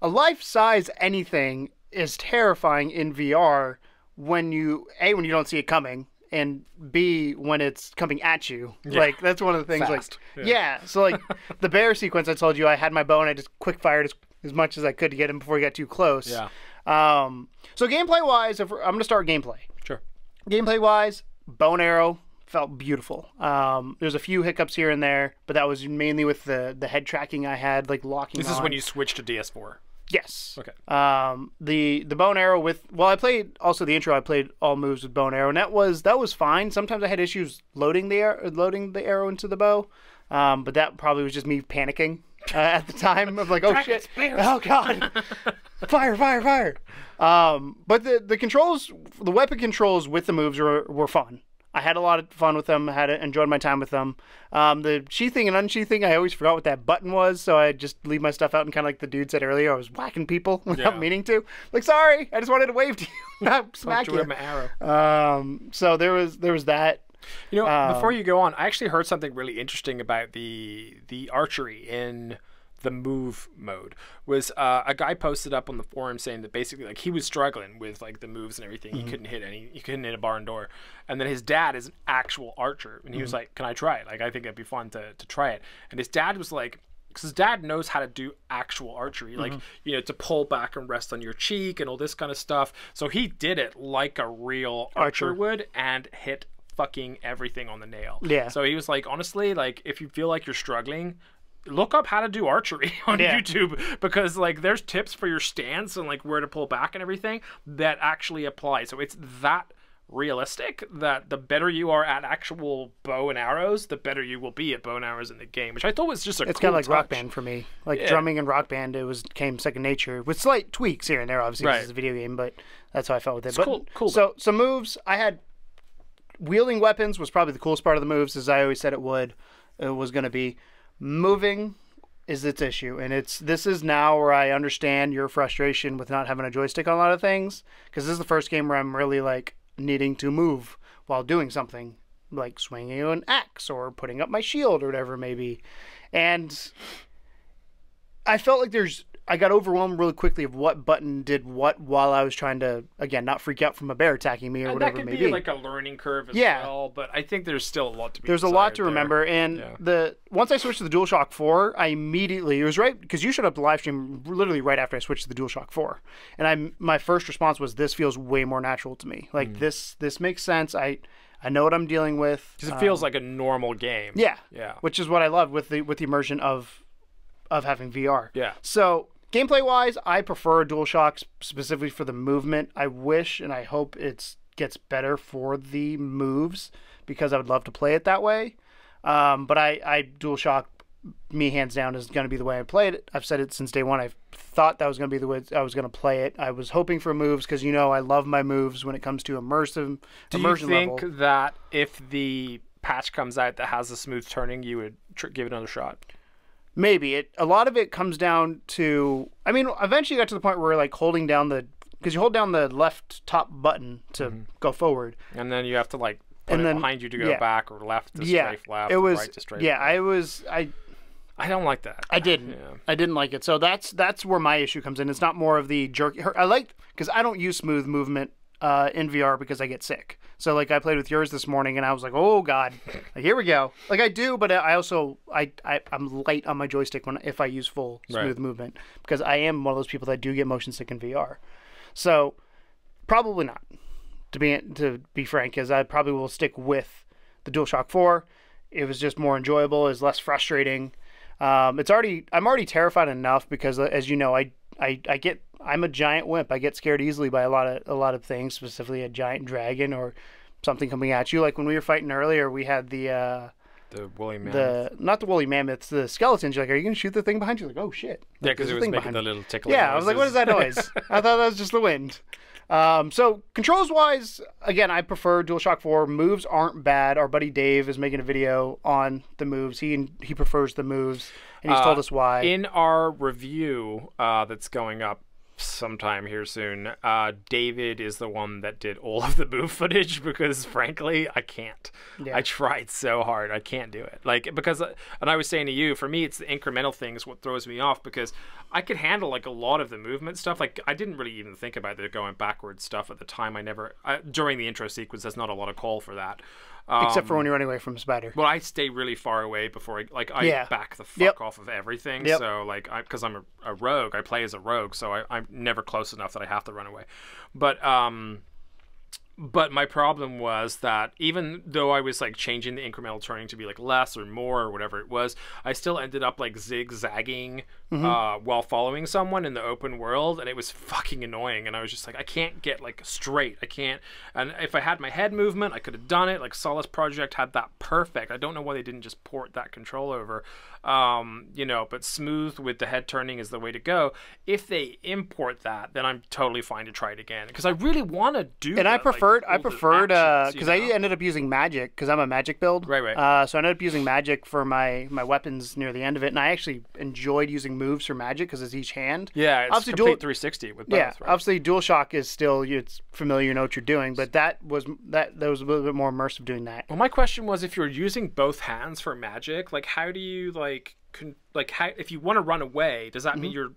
a life-size anything is terrifying in VR when you, A, when you don't see it coming, and B, when it's coming at you. Yeah. Like, that's one of the things. Fast. Like, yeah. So, like, the bear sequence, I told you, I had my bow and I just quick-fired as much as I could to get him before he got too close. Yeah. So, gameplay-wise, I'm going to start gameplay. Sure. Gameplay-wise, bow and arrow felt beautiful. There's a few hiccups here and there, but that was mainly with the head tracking I had, like, locking This is when you switched to DS4. Yes. Okay. The bow and arrow I played also the intro. I played all moves with bow and arrow, and that was fine. Sometimes I had issues loading the arrow into the bow, but that probably was just me panicking at the time of like, oh shit, oh god, fire. But the controls, the weapon controls with the moves were fun. I had a lot of fun with them. I enjoyed my time with them. The sheathing and unsheathing, I always forgot what that button was, so I just leave my stuff out and kind of like the dude said earlier, I was whacking people without meaning to. Like, sorry, I just wanted to wave to you, not smack you. With my arrow. So there was that. You know, before you go on, I actually heard something really interesting about the archery in the move mode. Was a guy posted up on the forum saying that basically like he was struggling with like the moves and everything. He couldn't hit a barn door, and then his dad is an actual archer, and he was like, can I try it? Like, I think it'd be fun to try it. And his dad was like, because his dad knows how to do actual archery, like, you know, to pull back and rest on your cheek and all this kind of stuff. So he did it like a real archer would and hit fucking everything on the nail. Yeah. So he was like, honestly, like, if you feel like you're struggling, look up how to do archery on YouTube, because like there's tips for your stance and like where to pull back and everything that actually apply. So it's that realistic that the better you are at actual bow and arrows, the better you will be at bow and arrows in the game, which I thought was just a it's cool kind of like touch. Rock Band for me. Like drumming and Rock Band, came second nature with slight tweaks here and there, obviously because it's a video game, but that's how I felt with it. It's cool. So some moves I had. Wielding weapons was probably the coolest part of the moves, as I always said it was going to be. Moving is its issue, and this is now where I understand your frustration with not having a joystick on a lot of things, because this is the first game where I'm really like needing to move while doing something, like swinging an axe or putting up my shield or whatever it may be. And I felt like I got overwhelmed really quickly of what button did what while I was trying to, again, not freak out from a bear attacking me or whatever it may be. That could be like a learning curve as well, but I think there's still a lot to be There's a lot to remember, and once I switched to the DualShock 4, I immediately, it was right, because you showed up to live stream literally right after I switched to the DualShock 4, and my first response was, this feels way more natural to me. Like, this makes sense. I know what I'm dealing with. Because it feels like a normal game. Yeah. Which is what I love with the immersion of having VR. Yeah. So gameplay-wise, I prefer DualShock specifically for the movement. I wish and I hope it gets better for the moves, because I would love to play it that way. But I DualShock, me hands down, is going to be the way I played it. I've said it since day one. I thought that was going to be the way I was going to play it. I was hoping for moves, because, you know, I love my moves when it comes to immersion level. Do you think that if the patch comes out that has a smooth turning, you would give it another shot? Maybe. A lot of it comes down to, I mean, eventually you got to the point where like holding down because you hold down the left top button to go forward. And then you have to like put it behind you to go back, or left to strafe left, it was, right to strafe right. I don't like that. I didn't. Yeah. I didn't like it. So that's where my issue comes in. It's not more of the jerky. Because I don't use smooth movement in VR because I get sick. So like I played with yours this morning and I was like, oh god, like, here we go. Like I do, but I also I'm light on my joystick if I use full smooth movement, because I am one of those people that do get motion sick in VR. So probably not, to be frank, as I probably will stick with the DualShock 4. It was just more enjoyable. It's less frustrating. I'm already terrified enough because, as you know, I'm a giant wimp. I get scared easily by a lot of things, specifically a giant dragon or something coming at you. Like when we were fighting earlier, we had the woolly mammoth. Not the woolly mammoths, the skeletons. You're like, are you going to shoot the thing behind you? Like, oh shit. Yeah, because it was making the little tickling noises. I was like, what is that noise? I thought that was just the wind. So controls wise, again, I prefer DualShock 4. Moves aren't bad. Our buddy Dave is making a video on the moves. He prefers the moves, and he's told us why. In our review that's going up sometime here soon, David is the one that did all of the move footage, because frankly I can't. I tried so hard, I can't do it, like, because and I was saying to you, for me it's the incremental things what throws me off, because I could handle like a lot of the movement stuff. Like I didn't really even think about the going backwards stuff at the time. During the intro sequence, there's not a lot of call for that. Except for when you're running away from a spider. Well, I stay really far away before I back the fuck off of everything. So like, because I'm a rogue, I play as a rogue, so I'm never close enough that I have to run away. But But my problem was that even though I was like changing the incremental turning to be like less or more or whatever it was, I still ended up like zigzagging while following someone in the open world, and it was fucking annoying. And I was just like, I can't get like straight. I can't. And if I had my head movement, I could have done it. Like Solace Project had that perfect. I don't know why they didn't just port that control over. You know, but smooth with the head turning is the way to go. If they import that, then I'm totally fine to try it again, because I really want to do. And that, I preferred because I you know? ended up using magic because I'm a magic build. Right. So I ended up using magic for my weapons near the end of it, and I actually enjoyed using moves for magic because it's each hand. Yeah, it's obviously complete 360 with both. Yeah, right? Obviously DualShock is still it's familiar, you know what you're doing, but that was a little bit more immersive doing that. Well, my question was, if you're using both hands for magic, like how do you how, if you want to run away, does that mean you're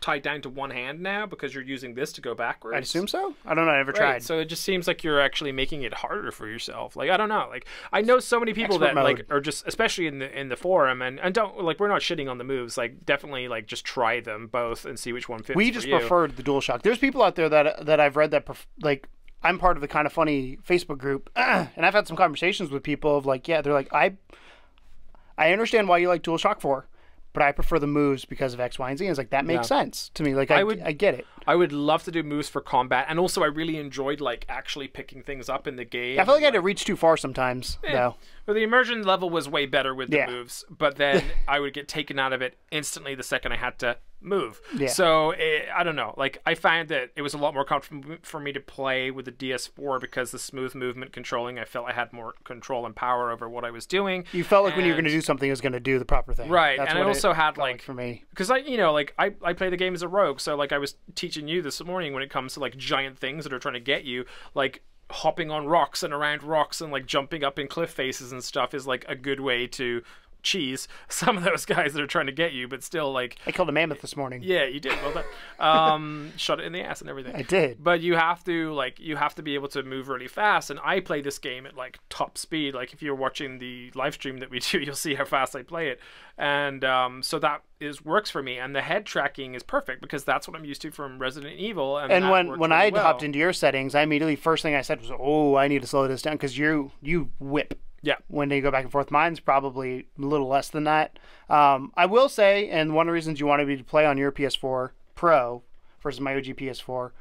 tied down to one hand now because you're using this to go backwards? I assume so. I don't know. I never tried. So it just seems like you're actually making it harder for yourself. Like, I don't know. Like, I know so many people that like are just, especially in the forum, and don't like, we're not shitting on the moves. Like, definitely like just try them both and see which one fits. We just preferred the DualShock. There's people out there that I've read that like. I'm part of the Kind of Funny Facebook group, and I've had some conversations with people of like, yeah, they're like, I understand why you like DualShock 4, but I prefer the moves because of X, Y, and Z. And it's like, that makes sense to me. Like, I get it. I would love to do moves for combat, and also I really enjoyed like actually picking things up in the game. I feel like I had to reach too far sometimes, though. Well, the immersion level was way better with the moves, but then I would get taken out of it instantly the second I had to move. Yeah. So I don't know. Like, I find that it was a lot more comfortable for me to play with the DS4 because the smooth movement controlling, I felt I had more control and power over what I was doing. You felt like when you were going to do something, it was going to do the proper thing. Right. That's and I also had like for me, because I play the game as a rogue, so like I was teaching you this morning when it comes to like giant things that are trying to get you, like hopping on rocks and around rocks and like jumping up in cliff faces and stuff is like a good way to cheese some of those guys that are trying to get you, but still like I killed a mammoth this morning. Yeah, you did. Well done. Shot it in the ass and everything. I did. But you have to be able to move really fast, and I play this game at like top speed. Like if you're watching the live stream that we do, you'll see how fast I play it. And so that works for me, and the head tracking is perfect because that's what I'm used to from Resident Evil. And when I hopped into your settings, I immediately first thing I said was, "Oh, I need to slow this down," because you whip. Yeah. When they go back and forth. Mine's probably a little less than that. I will say, and one of the reasons you wanted me to play on your PS4 Pro versus my OG PS4,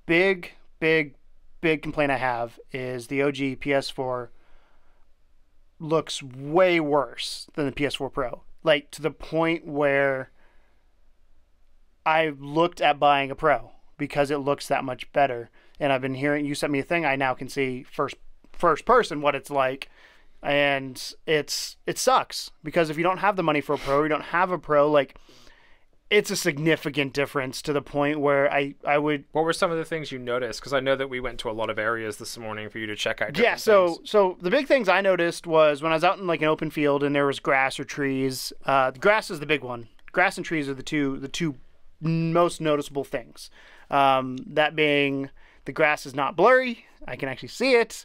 big complaint I have is the OG PS4 looks way worse than the PS4 Pro. Like, to the point where I looked at buying a Pro because it looks that much better. And I've been hearing, you sent me a thing, I now can see first person what it's like. And it sucks because if you don't have the money for a Pro, or you don't have a Pro, like, it's a significant difference to the point where I would. What were some of the things you noticed? Because I know that we went to a lot of areas this morning for you to check out. Yeah, so the big things I noticed was when I was out in like an open field and there was grass or trees. The grass is the big one. Grass and trees are the two most noticeable things. That being, the grass is not blurry. I can actually see it.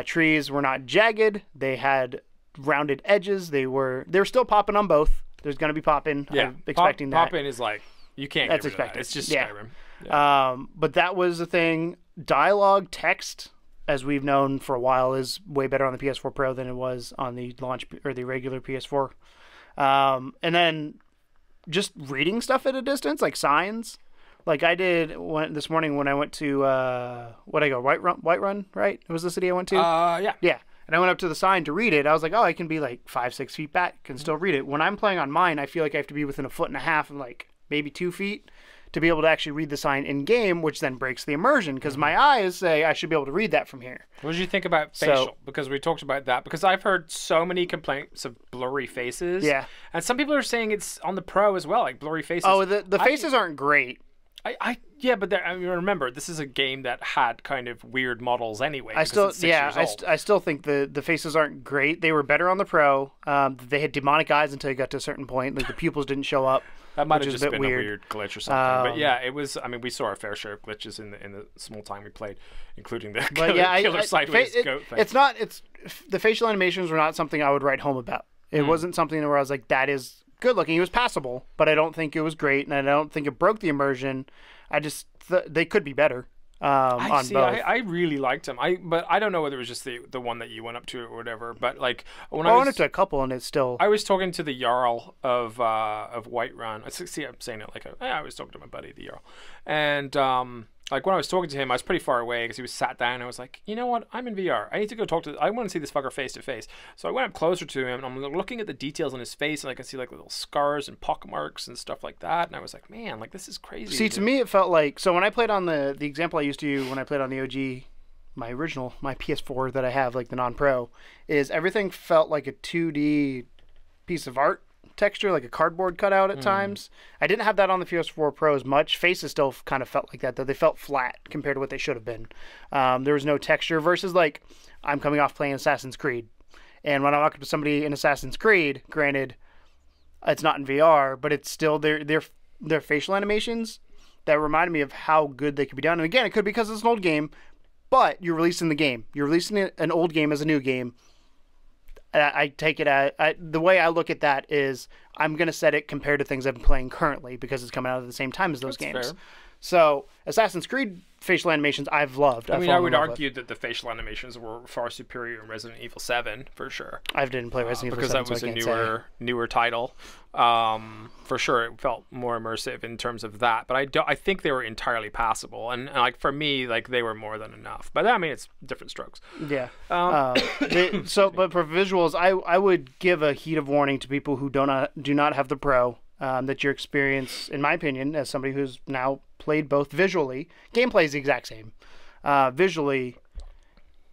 Trees were not jagged. They had rounded edges. They're still popping on both. There's going to be popping. Yeah, I'm expecting that. Popping is like, you can't That's get rid of expected. that. It's just Yeah. Skyrim. Yeah. But that was the thing. Dialogue, text, as we've known for a while, is way better on the PS4 Pro than it was on the launch or the regular PS4. And then just reading stuff at a distance, like signs. Like I did this morning when I went to Whiterun, right? It was the city I went to. Yeah. And I went up to the sign to read it. I was like, oh, I can be like 5-6 feet back and still read it. When I'm playing on mine, I feel like I have to be within 1.5 feet and like maybe 2 feet to be able to actually read the sign in game, which then breaks the immersion because my eyes say I should be able to read that from here. What did you think about facial? Because we talked about that. Because I've heard so many complaints of blurry faces. Yeah. And some people are saying it's on the Pro as well, like blurry faces. Oh, the faces aren't great. Yeah, but I mean, remember, this is a game that had kind of weird models anyway. I still think the faces aren't great. They were better on the Pro. They had demonic eyes until you got to a certain point. Like the pupils didn't show up. That might have just been weird. a weird glitch or something. But yeah, it was. I mean, we saw our fair share of glitches in the small time we played, including the killer sideways goat thing. It's the facial animations were not something I would write home about. It wasn't something where I was like, that is good looking. It was passable, but I don't think it was great, and I don't think it broke the immersion. I just they could be better. on see. both. I really liked him. But I don't know whether it was just the one that you went up to or whatever. But like when I went up to a couple, and it's still. I was talking to the Jarl of Whiterun. See, I'm saying it like I was talking to my buddy the Jarl, and like when I was talking to him, I was pretty far away because he was sat down. And I was like, you know what? I'm in VR. I need to go talk to. I want to see this fucker face to face. So I went up closer to him, and I'm looking at the details on his face, and I can see like little scars and pock marks and stuff like that. And I was like, man, like this is crazy. See, to me, it felt like when I played on the example I used to use when I played on the OG, my PS4 that I have, like the non-pro, is everything felt like a 2D piece of art. Texture, like a cardboard cutout at times. I didn't have that on the PS4 Pro as much. Faces still kind of felt like that, though. They felt flat compared to what they should have been. There was no texture versus like I'm coming off playing Assassin's Creed, and when I walk up to somebody in Assassin's Creed, granted, it's not in VR, but it's still their facial animations that reminded me of how good they could be done. And again, it could be because it's an old game, but you're releasing the game. You're releasing an old game as a new game. I take it the way I look at that is I'm going to set it compared to things I've been playing currently because it's coming out at the same time as those games. Fair. So Assassin's Creed facial animations I've loved. I mean, I would argue that the facial animations were far superior in Resident Evil 7 for sure. I didn't play Resident Evil 7 because that was a newer title. For sure, it felt more immersive in terms of that. But I think they were entirely passable, and like for me, like they were more than enough. But I mean, it's different strokes. Yeah. But for visuals, I would give a heat of warning to people who do not have the Pro. That your experience, in my opinion, as somebody who's now played both visually, gameplay is the exact same. Visually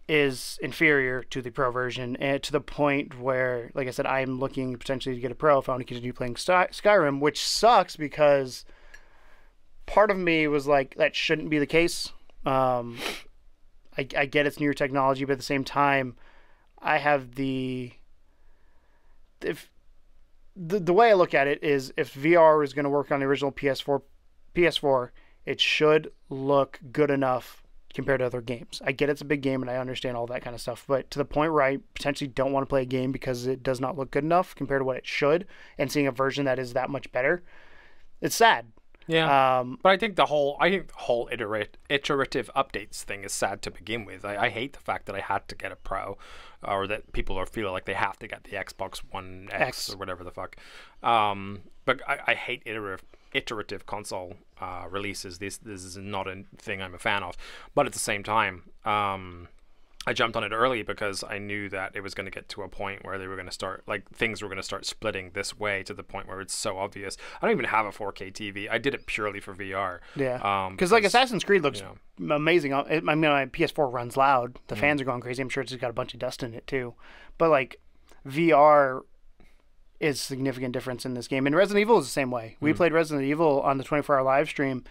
is inferior to the Pro version, and to the point where, like I said, I'm looking potentially to get a Pro if I want to continue playing Skyrim, which sucks because part of me was like, that shouldn't be the case. I get it's newer technology, but at the same time, I have the way I look at it is if VR is going to work on the original PS4, it should look good enough compared to other games. I get it's a big game and I understand all that kind of stuff, but to the point where I potentially don't want to play a game because it does not look good enough compared to what it should, and seeing a version that is that much better, it's sad. Yeah, but I think the whole iterative updates thing is sad to begin with. I hate the fact that I had to get a Pro, or that people are feeling like they have to get the Xbox One X or whatever the fuck. But I hate iterative console releases. This is not a thing I'm a fan of. But at the same time, I jumped on it early because I knew that it was going to get to a point where they were going to start, like, things were going to start splitting this way to the point where it's so obvious. I don't even have a 4K TV. I did it purely for VR. Yeah. Because like Assassin's Creed looks amazing. I mean, my PS4 runs loud. The fans are going crazy. I'm sure it's got a bunch of dust in it too. But like VR is a significant difference in this game. And Resident Evil is the same way. We played Resident Evil on the 24-hour live stream,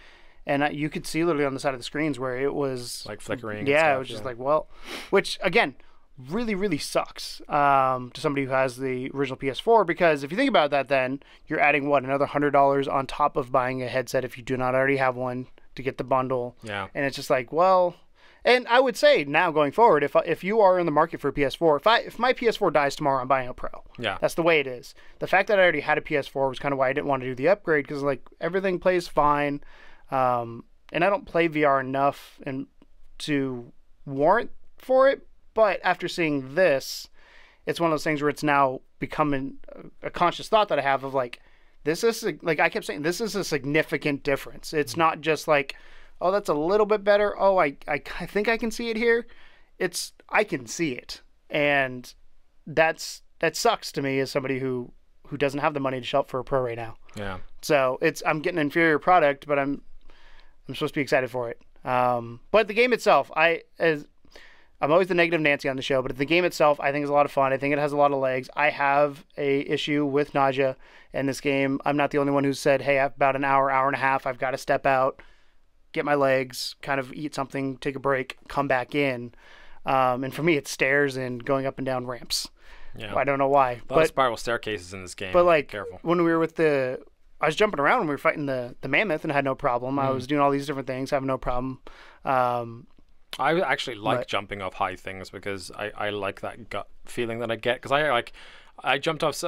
and you could see literally on the side of the screens where it was like flickering. Yeah, and stuff, it was just like, well, which again, really, really sucks to somebody who has the original PS4, because if you think about that, then you're adding another $100 on top of buying a headset if you do not already have one to get the bundle. Yeah, and it's just like, well, and I would say now going forward, if you are in the market for a PS4, if my PS4 dies tomorrow, I'm buying a Pro. Yeah, that's the way it is. The fact that I already had a PS4 was kind of why I didn't want to do the upgrade, because like everything plays fine. And I don't play VR enough to warrant for it, but after seeing this, it's one of those things where it's now becoming a conscious thought that I have of like, this is, like I kept saying, this is a significant difference. It's not just like, oh, that's a little bit better. Oh, I think I can see it here. I can see it. And that sucks to me as somebody who doesn't have the money to shop for a Pro right now. Yeah. So I'm getting an inferior product, but I'm supposed to be excited for it. But the game itself, I'm always the negative Nancy on the show, but the game itself, I think is a lot of fun. I think it has a lot of legs. I have a issue with nausea in this game. I'm not the only one who said, hey, about an hour and a half, I've got to step out, get my legs, kind of eat something, take a break, come back in. And for me, it's stairs and going up and down ramps. Yeah. I don't know why. A lot of spiral staircases in this game. But like, careful. When we were I was jumping around when we were fighting the mammoth and I had no problem. I was doing all these different things, having no problem. I actually like jumping off high things because I like that gut feeling that I get, because I jumped off.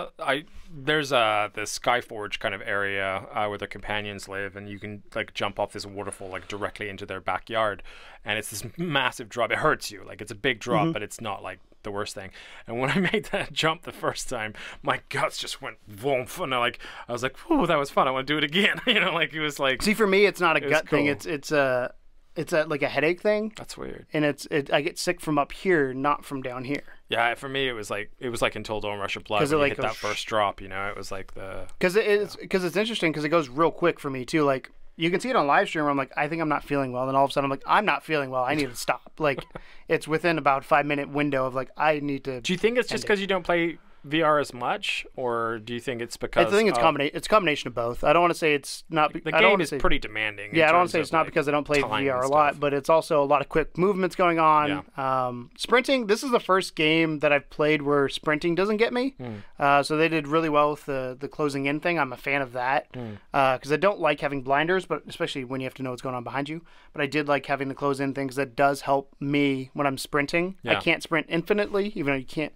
There's the Skyforge kind of area where the companions live, and you can like jump off this waterfall like directly into their backyard, and it's this massive drop. It hurts you, like it's a big drop, but it's not like the worst thing. And when I made that jump the first time, my guts just went woof, and I was like, "Whoa, that was fun! I want to do it again." Like it was like. See, for me, it's not a gut thing. It's like a headache thing. That's weird. And I get sick from up here, not from down here. Yeah, for me it was like until Don't Rush of Blood when you hit that first drop. It was like the because it's interesting because it goes real quick for me too. Like you can see it on live stream where I'm like, I think I'm not feeling well, and then all of a sudden I'm like, I'm not feeling well. I need to stop. Like it's within about 5-minute window of like I need to. Do you think it's just because you don't play VR as much, or do you think it's because I think it's it's a combination of both. I don't want to say it's not. The game is pretty demanding. Yeah, I don't want to say it's not because I don't play VR a lot, but it's also a lot of quick movements going on. Yeah. Sprinting. This is the first game that I've played where sprinting doesn't get me. So they did really well with the closing in thing. I'm a fan of that because I don't like having blinders, but especially when you have to know what's going on behind you. But I did like having the close in thing because that does help me when I'm sprinting. Yeah. I can't sprint infinitely, even though you can't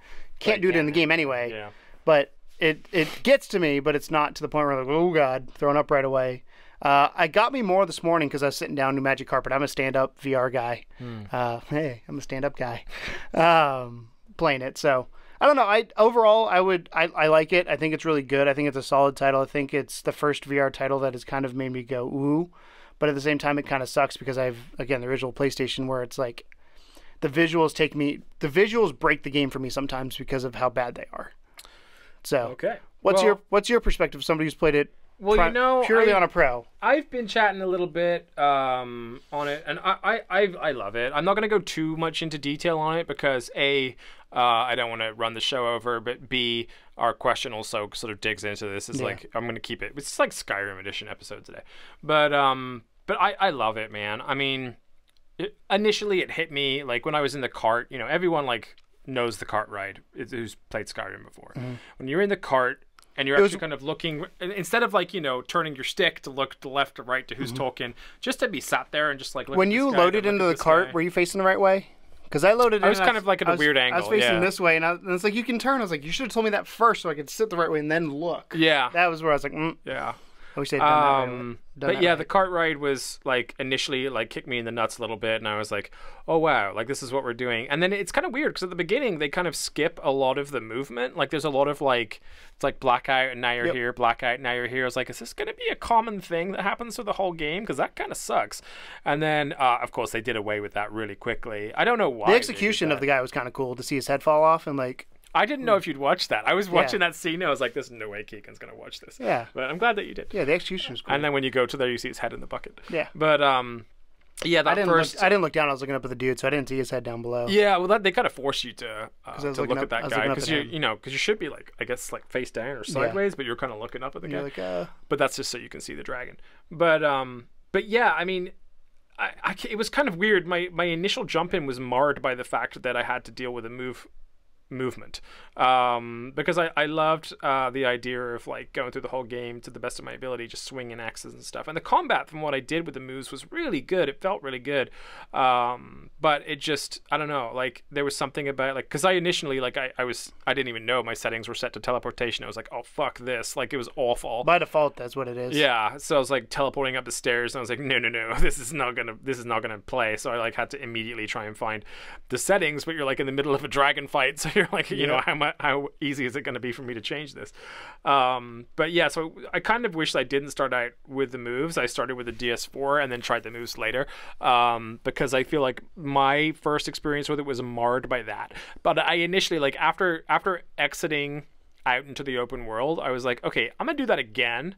do it in the game anyway. Yeah. But it gets to me, but it's not to the point where I'm like, oh god, throwing up right away. I got me more this morning because I was sitting down New Magic Carpet. I'm a stand-up VR guy. Hey, I'm a stand-up guy playing it. So I don't know. I like it. I think it's really good. I think it's a solid title. I think it's the first VR title that has kind of made me go ooh. But at the same time, it kind of sucks because the original PlayStation where it's like the visuals break the game for me sometimes because of how bad they are. So, okay. What's your perspective? Somebody who's played it purely on a pro. I've been chatting a little bit on it, and I love it. I'm not going to go too much into detail on it because A, I don't want to run the show over, but B, our question also sort of digs into this. It's like I'm going to keep it. It's like Skyrim Edition episode today, but I love it, man. I mean. Initially, it hit me like when I was in the cart. Everyone like knows the cart ride who's played Skyrim before. When you're in the cart and you're actually kind of looking, instead of like turning your stick to look to left or right to who's talking, just to be sat there and just like look when you loaded into the cart, were you facing the right way? Because I loaded. I was kind of like at a weird angle. I was facing this way, and it's like you can turn. I was like, you should have told me that first, so I could sit the right way and then look. Yeah, that was where I was like, yeah. I wish they'd done that. But yeah, the cart ride was like initially like kicked me in the nuts a little bit, and I was like, oh wow, like this is what we're doing. And then it's kind of weird because at the beginning they kind of skip a lot of the movement. Like there's a lot of like it's like blackout and now you're here, blackout now you're here. I was like, is this gonna be a common thing that happens through the whole game? Because that kind of sucks. And then of course they did away with that really quickly. I don't know why. The execution of the guy was kind of cool to see his head fall off and like. I didn't know if you'd watch that. I was watching that scene and I was like, there's no way Keegan's going to watch this. Yeah. But I'm glad that you did. Yeah, the execution was cool. And then when you go to there, you see his head in the bucket. Yeah. But, yeah, I didn't look down. I was looking up at the dude, so I didn't see his head down below. Yeah, well, they kind of force you to look at that guy. Because you should be like, I guess, like face down or sideways, but you're kind of looking up at the guy. Like, But that's just so you can see the dragon. But yeah, I mean, it was kind of weird. My initial jump in was marred by the fact that I had to deal with a movement because I loved the idea of like going through the whole game to the best of my ability, just swinging axes and stuff, and the combat from what I did with the moves was really good. It felt really good, but it just, I don't know, like there was something about like, because I initially like I didn't even know my settings were set to teleportation. I was like, oh fuck this, like it was awful. By default that's what it is. Yeah, so I was like teleporting up the stairs and I was like, no, this is not gonna play. So I like had to immediately try and find the settings, but you're like in the middle of a dragon fight, so you're like, you know, how easy is it going to be for me to change this? But yeah, so I kind of wish I didn't start out with the moves. I started with the DS4 and then tried the moves later, because I feel like my first experience with it was marred by that. But I initially, like after exiting out into the open world, I was like, okay, I'm gonna do that again,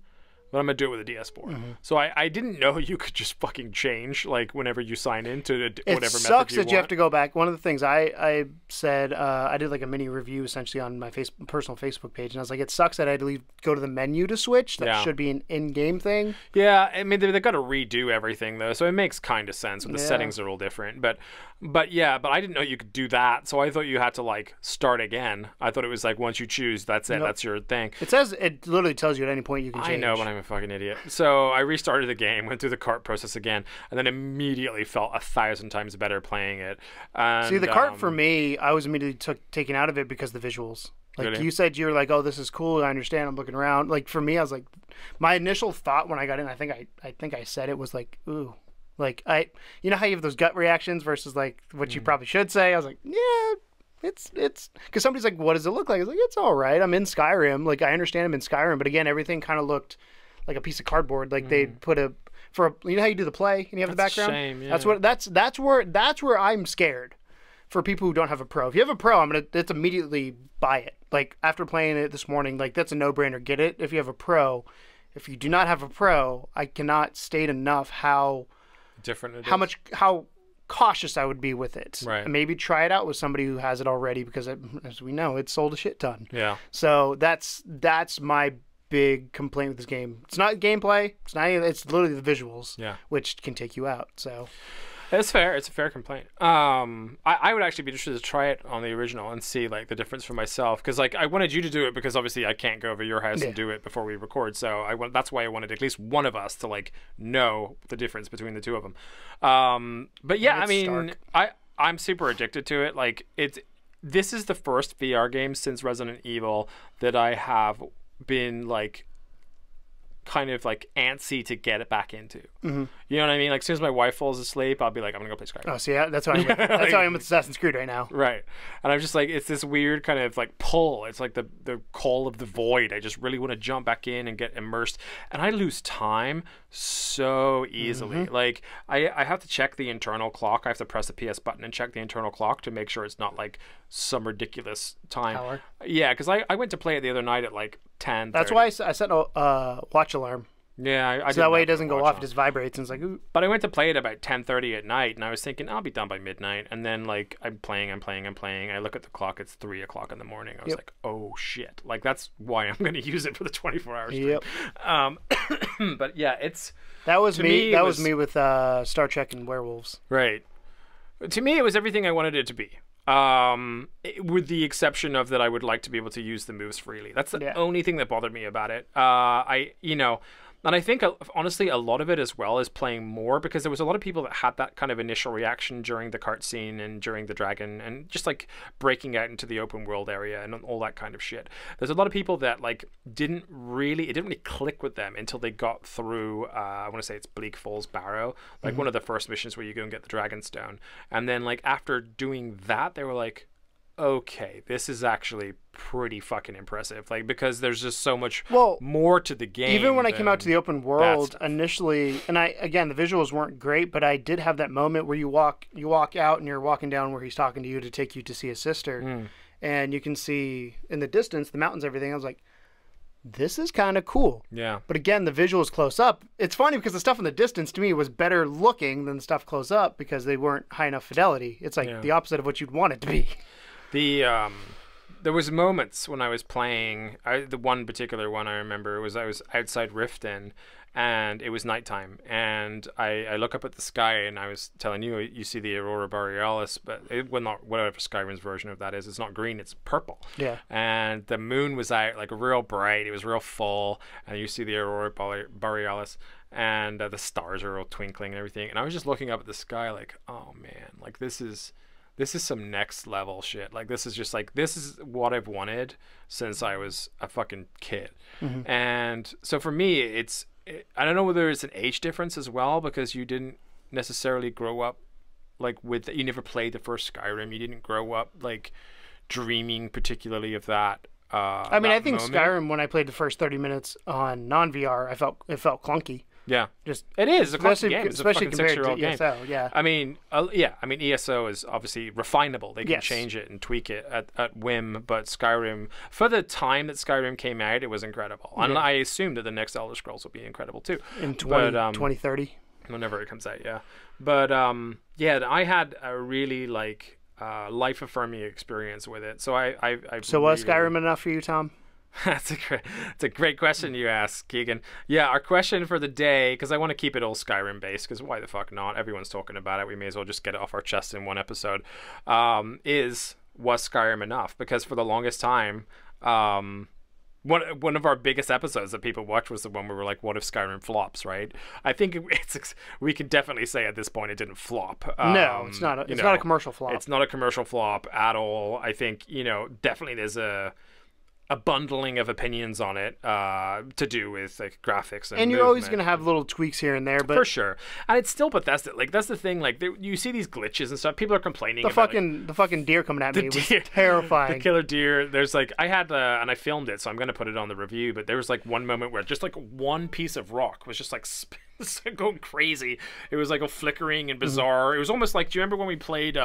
but I'm gonna do it with a DS4. So I didn't know you could just fucking change like whenever you sign into whatever method you want. It sucks that you have to go back. One of the things I said, I did like a mini review essentially on my personal Facebook page, and I was like, it sucks that I had to go to the menu to switch. That should be an in-game thing. Yeah, I mean they've got to redo everything though, so it makes kind of sense when the settings are all different. But I didn't know you could do that, so I thought you had to like start again. I thought it was like once you choose, that's it, that's your thing. It literally tells you at any point you can change. I know, but I'm a fucking idiot. So I restarted the game, went through the cart process again, and then immediately felt 1,000 times better playing it. And, see, the cart for me, I was immediately taken out of it because of the visuals. Like Really? you said, you were like, "Oh, this is cool. I understand. I'm looking around." Like for me, I was like, my initial thought when I got in, I think I said it was like, "Ooh," like you know how you have those gut reactions versus like what you probably should say. I was like, "Yeah, it's," because somebody's like, "What does it look like?" I was like, "It's all right. I'm in Skyrim. Like I understand I'm in Skyrim, but again, everything kind of looked like a piece of cardboard. Like they put you know how you do the play and you have That's the a background. shame, yeah. That's where I'm scared. For people who don't have a Pro, if you have a Pro, it's immediately buy it. Like after playing it this morning, like that's a no-brainer. Get it if you have a Pro. If you do not have a Pro, I cannot state enough how Different. It is. how cautious I would be with it. Right. And maybe try it out with somebody who has it already because, as we know, it's sold a shit ton. Yeah. So that's my big complaint with this game. It's not gameplay. It's literally the visuals. Yeah. Which can take you out. So. It's fair. It's a fair complaint. I would actually be interested to try it on the original and see like the difference for myself because like I wanted you to do it because obviously I can't go over your house and do it before we record. So that's why I wanted at least one of us to like know the difference between the two of them. But yeah, I mean, I'm super addicted to it. Like this is the first VR game since Resident Evil that I have been like kind of like antsy to get it back into. You know what I mean? Like as soon as my wife falls asleep, I'll be like, I'm gonna go play Skyrim. Oh, see, that's why I'm with Assassin's Creed right now. Right. And I'm just like, it's this weird kind of like pull. It's like the call of the void. I just really want to jump back in and get immersed. And I lose time so easily. Like I have to check the internal clock. I have to press the PS button and check the internal clock to make sure it's not like some ridiculous time. Hour. Yeah, because I went to play it the other night at like 10. That's why I set a watch alarm. Yeah, so that way it doesn't go off. It just vibrates and it's like, ooh. But I went to play it about 10:30 at night, and I was thinking I'll be done by midnight. And then like I'm playing. I look at the clock; it's 3 o'clock in the morning. I was like, oh shit! Like that's why I'm going to use it for the 24-hour stream. Yep. But yeah, that was me. That was me with Star Trek and werewolves. Right. To me, it was everything I wanted it to be. With the exception of that, I would like to be able to use the moves freely. That's the only thing that bothered me about it. And I think, honestly, a lot of it as well is playing more because there was a lot of people that had that kind of initial reaction during the cart scene and during the dragon and just like breaking out into the open world area and all that kind of shit. There's a lot of people that like it didn't really click with them until they got through, I want to say it's Bleak Falls Barrow, like one of the first missions where you go and get the Dragon Stone. And then like after doing that, they were like, okay, this is actually pretty fucking impressive. Like, because there's just so much more to the game. Even when I came out to the open world initially, and again, the visuals weren't great, but I did have that moment where you walk out and you're walking down where he's talking to you to take you to see his sister. And you can see in the distance, the mountains, everything. I was like, this is kind of cool. Yeah. But again, the visuals close up. It's funny because the stuff in the distance to me was better looking than the stuff close up because they weren't high enough fidelity. It's like the opposite of what you'd want it to be. There was moments when I was playing. The one particular one I remember was I was outside Riften, and it was nighttime, and I look up at the sky, and I was telling you, you see the Aurora Borealis, but not whatever Skyrim's version of that is. It's not green; it's purple. Yeah. And the moon was out like real bright. It was real full, and you see the Aurora Borealis, and the stars are all twinkling and everything. And I was just looking up at the sky, like, oh man, like this is some next level shit. Like this is what I've wanted since I was a fucking kid. And so for me, I don't know whether it's an age difference as well, because you didn't necessarily grow up like you never played the first Skyrim. You didn't grow up like dreaming particularly of that. I mean, I think moment. Skyrim, when I played the first 30 minutes on non-VR, it felt clunky. Yeah, just it is a clunky game. It's especially a fucking compared to ESO. Game. Yeah, I mean, ESO is obviously refinable. They can change it and tweak it at whim. But Skyrim, for the time that Skyrim came out, it was incredible. And I assume that the next Elder Scrolls will be incredible too. In 2030, whenever it comes out, yeah. But I had a really like life affirming experience with it. So So was Skyrim enough for you, Tom? That's a great question you ask, Keegan. Yeah, our question for the day, because I want to keep it all Skyrim based, because why the fuck not? Everyone's talking about it. We may as well just get it off our chest in one episode. Was Skyrim enough? Because for the longest time, one of our biggest episodes that people watched was the one where we were like, what if Skyrim flops, right? I think we can definitely say at this point it didn't flop. No, it's not. It's not a commercial flop. It's not a commercial flop at all. I think, definitely a bundling of opinions on it to do with like graphics and you're always going to have little tweaks here and there, but for sure. And it's still Bethesda. Like that's the thing. Like you see these glitches and stuff. People are complaining. The fucking deer coming at me was terrifying. The killer deer. There's like I had and I filmed it, so I'm going to put it on the review. But there was like one moment where just like one piece of rock was just like going crazy. It was like a flickering and bizarre. It was almost like, do you remember when we played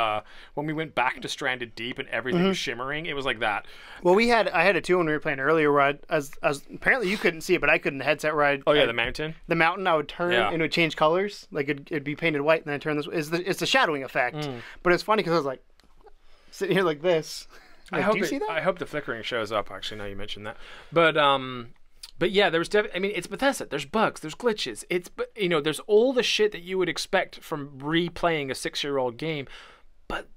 when we went back to Stranded Deep and everything was shimmering? It was like that. Well, I had it too when we were playing earlier, where as apparently you couldn't see it, but I could in the headset, where the mountain I would turn and it would change colors, like it'd be painted white, and then I turn this. It's the shadowing effect. But it's funny because I was like sitting here like this. Like, do you see that? I hope the flickering shows up. Actually, now you mentioned that, but yeah, there was I mean, it's Bethesda. There's bugs, there's glitches. There's all the shit that you would expect from replaying a 6-year-old game, but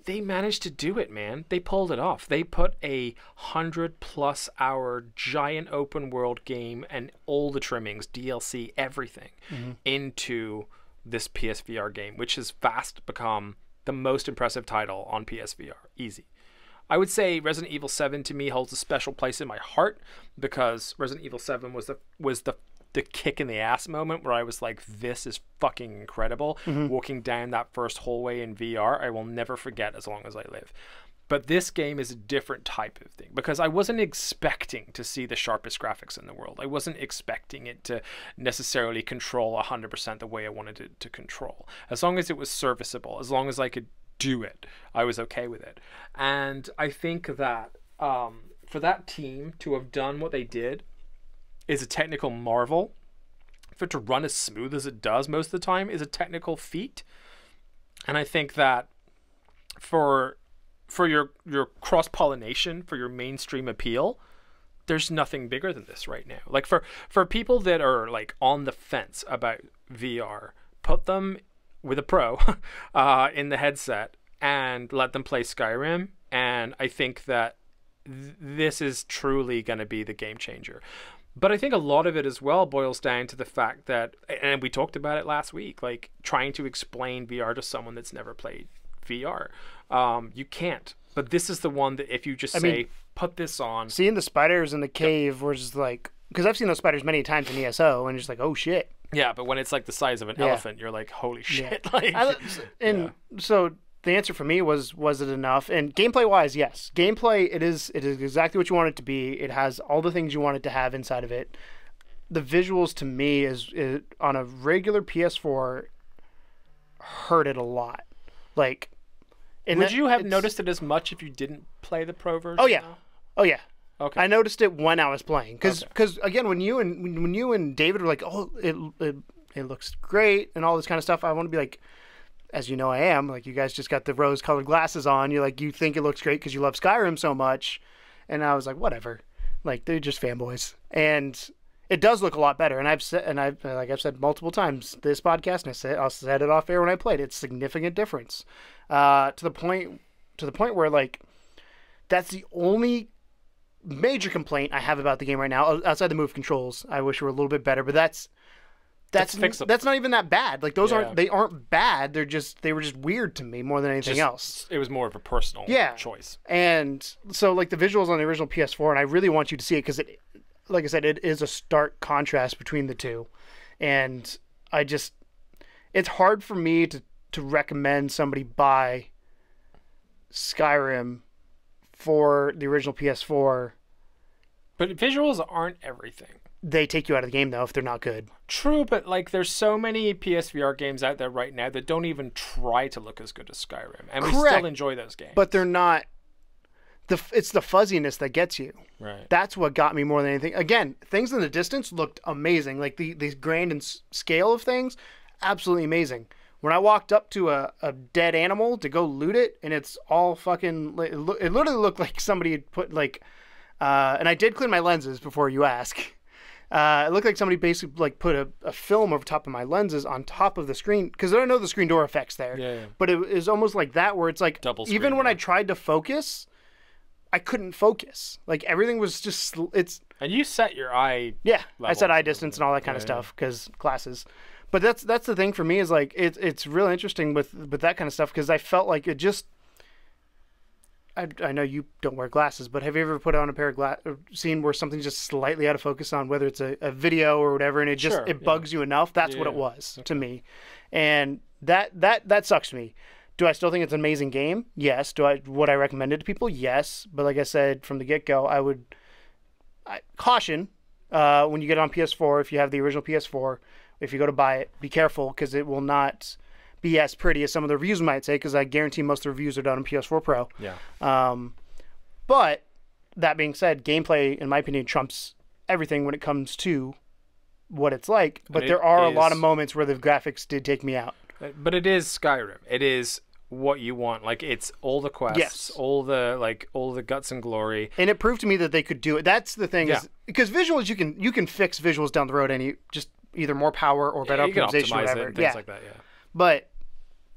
they managed to do it, man. They pulled it off. They put a 100+ hour giant open world game and all the trimmings, DLC, everything into this PSVR game, which has fast become the most impressive title on PSVR. Easy. I would say Resident Evil 7 to me holds a special place in my heart because Resident Evil 7 was the kick in the ass moment where I was like, this is fucking incredible. Walking down that first hallway in VR, I will never forget as long as I live. But this game is a different type of thing because I wasn't expecting to see the sharpest graphics in the world. I wasn't expecting it to necessarily control 100% the way I wanted it to control. As long as it was serviceable, as long as I could do it, I was okay with it. And I think that for that team to have done what they did is a technical marvel. For it to run as smooth as it does most of the time is a technical feat. And I think that for your cross-pollination, for your mainstream appeal, there's nothing bigger than this right now. Like for people that are like on the fence about VR, put them with a pro in the headset and let them play Skyrim, and I think that this is truly going to be the game changer. But I think a lot of it as well boils down to the fact that, and we talked about it last week, like trying to explain VR to someone that's never played VR. You can't. But this is the one that if you just put this on. Seeing the spiders in the cave was just like, because I've seen those spiders many times in ESO, and just like, oh shit. Yeah, but when it's like the size of an elephant, you're like, holy shit. So the answer for me was it enough? And gameplay wise, yes. Gameplay, it is exactly what you want it to be. It has all the things you want it to have inside of it. The visuals to me is on a regular PS4 hurt it a lot. Like, would you have noticed it as much if you didn't play the pro version? Oh yeah. Now? Oh yeah. Okay. I noticed it when I was playing because again, when you and David were like, oh, it looks great and all this kind of stuff, I want to be like, as you know, I am like, you guys just got the rose-colored glasses on. You're like, you think it looks great because you love Skyrim so much, and I was like, whatever, like they're just fanboys, and it does look a lot better. And I've said multiple times this podcast, and I'll set it off air when I played. It's significant difference, to the point where like that's the only major complaint I have about the game right now, outside the move controls. I wish were a little bit better, but that's fixable. That's not even that bad. Like those aren't bad. They were just weird to me more than anything else. It was more of a personal choice. And so like the visuals on the original PS4, and I really want you to see it because it, like I said, it is a stark contrast between the two. And it's hard for me to recommend somebody buy Skyrim for the original PS4. But visuals aren't everything. They take you out of the game, though, if they're not good. True, but like there's so many PSVR games out there right now that don't even try to look as good as Skyrim. And we still enjoy those games. But they're not... It's the fuzziness that gets you. Right. That's what got me more than anything. Again, things in the distance looked amazing. Like the grand and scale of things, absolutely amazing. When I walked up to a dead animal to go loot it, and it's all fucking... It literally looked like somebody had put like... and I did clean my lenses before you ask. It looked like somebody basically like put a film over top of my lenses on top of the screen, because I don't know the screen door effects there. Yeah. But it was almost like that, where it's like double screen even when door. I tried to focus, I couldn't focus. Like everything was just And you set your eye. Yeah, I set eye distance and all that kind of stuff because glasses. But that's the thing for me is like it's really interesting with that kind of stuff, because I felt like it just. I know you don't wear glasses, but have you ever put on a pair of glasses, seen where something's just slightly out of focus on whether it's a video or whatever, and it bugs you enough? That's what it was to me, and that sucks to me. Do I still think it's an amazing game? Yes. Would I recommend it to people? Yes. But like I said from the get-go, I caution when you get it on PS4, if you have the original PS4, if you go to buy it, be careful because it will not be as pretty as some of the reviews might say, because I guarantee most of the reviews are done on PS4 Pro. Yeah. But that being said, gameplay, in my opinion, trumps everything when it comes to what it's like. But there are a lot of moments where the graphics did take me out. But it is Skyrim. It is what you want. Like, it's all the quests, all the guts and glory. And it proved to me that they could do it. That's the thing, is because visuals, you can fix visuals down the road, and just either more power or better optimization or whatever. Things like that. Yeah. But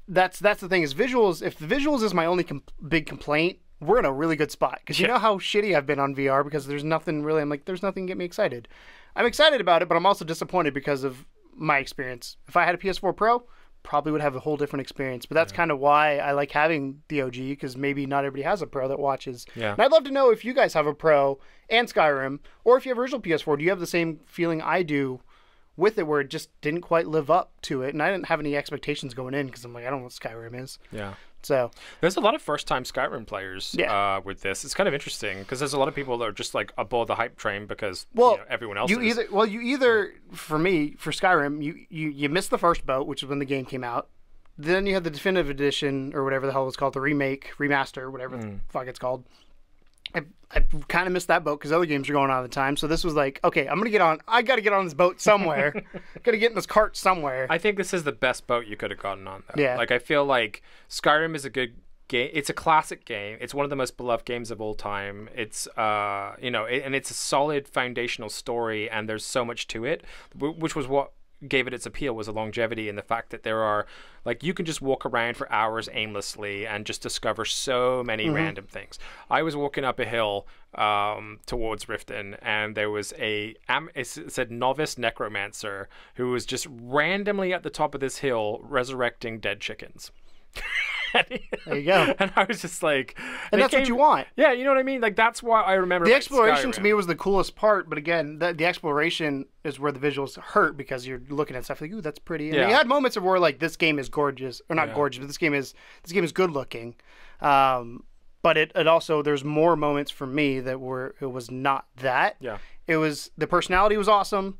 that's the thing, is visuals. If the visuals is my only big complaint, we're in a really good spot, because you know how shitty I've been on VR, because there's nothing really. I'm like, there's nothing to get me excited. I'm excited about it, but I'm also disappointed because of my experience. If I had a PS4 Pro, probably would have a whole different experience. But that's kind of why I like having the OG, because maybe not everybody has a Pro that watches. Yeah. And I'd love to know if you guys have a Pro and Skyrim, or if you have original PS4, do you have the same feeling I do with it, where it just didn't quite live up to it? And I didn't have any expectations going in, because I'm like, I don't know what Skyrim is. Yeah. So there's a lot of first-time Skyrim players with this. It's kind of interesting, because there's a lot of people that are just like aboard the hype train because everyone else is. For me, for Skyrim, you missed the first boat, which is when the game came out. Then you had the definitive edition, or whatever the hell it was called, the remake, remaster, whatever the fuck it's called. I kind of missed that boat because other games are going on at the time. So this was like, okay, I got to get on this boat somewhere. Got to get in this cart somewhere. I think this is the best boat you could have gotten on, though. Yeah. Like, I feel like Skyrim is a good game. It's a classic game. It's one of the most beloved games of all time. It's, and it's a solid foundational story, and there's so much to it, which was what gave it its appeal, was the longevity and the fact that there are, like, you can just walk around for hours aimlessly and just discover so many random things. I was walking up a hill towards Riften, and there was it said novice necromancer who was just randomly at the top of this hill resurrecting dead chickens. There you go. And I was just like, and that's what you want. Yeah, you know what I mean? Like, that's why I remember the exploration to me was the coolest part. But again, the exploration is where the visuals hurt, because you're looking at stuff like, ooh, that's pretty. And you had moments of where, like, this game is gorgeous, or not gorgeous, but this game is good looking. But it also, there's more moments for me that it was not that. Yeah. It was, the personality was awesome.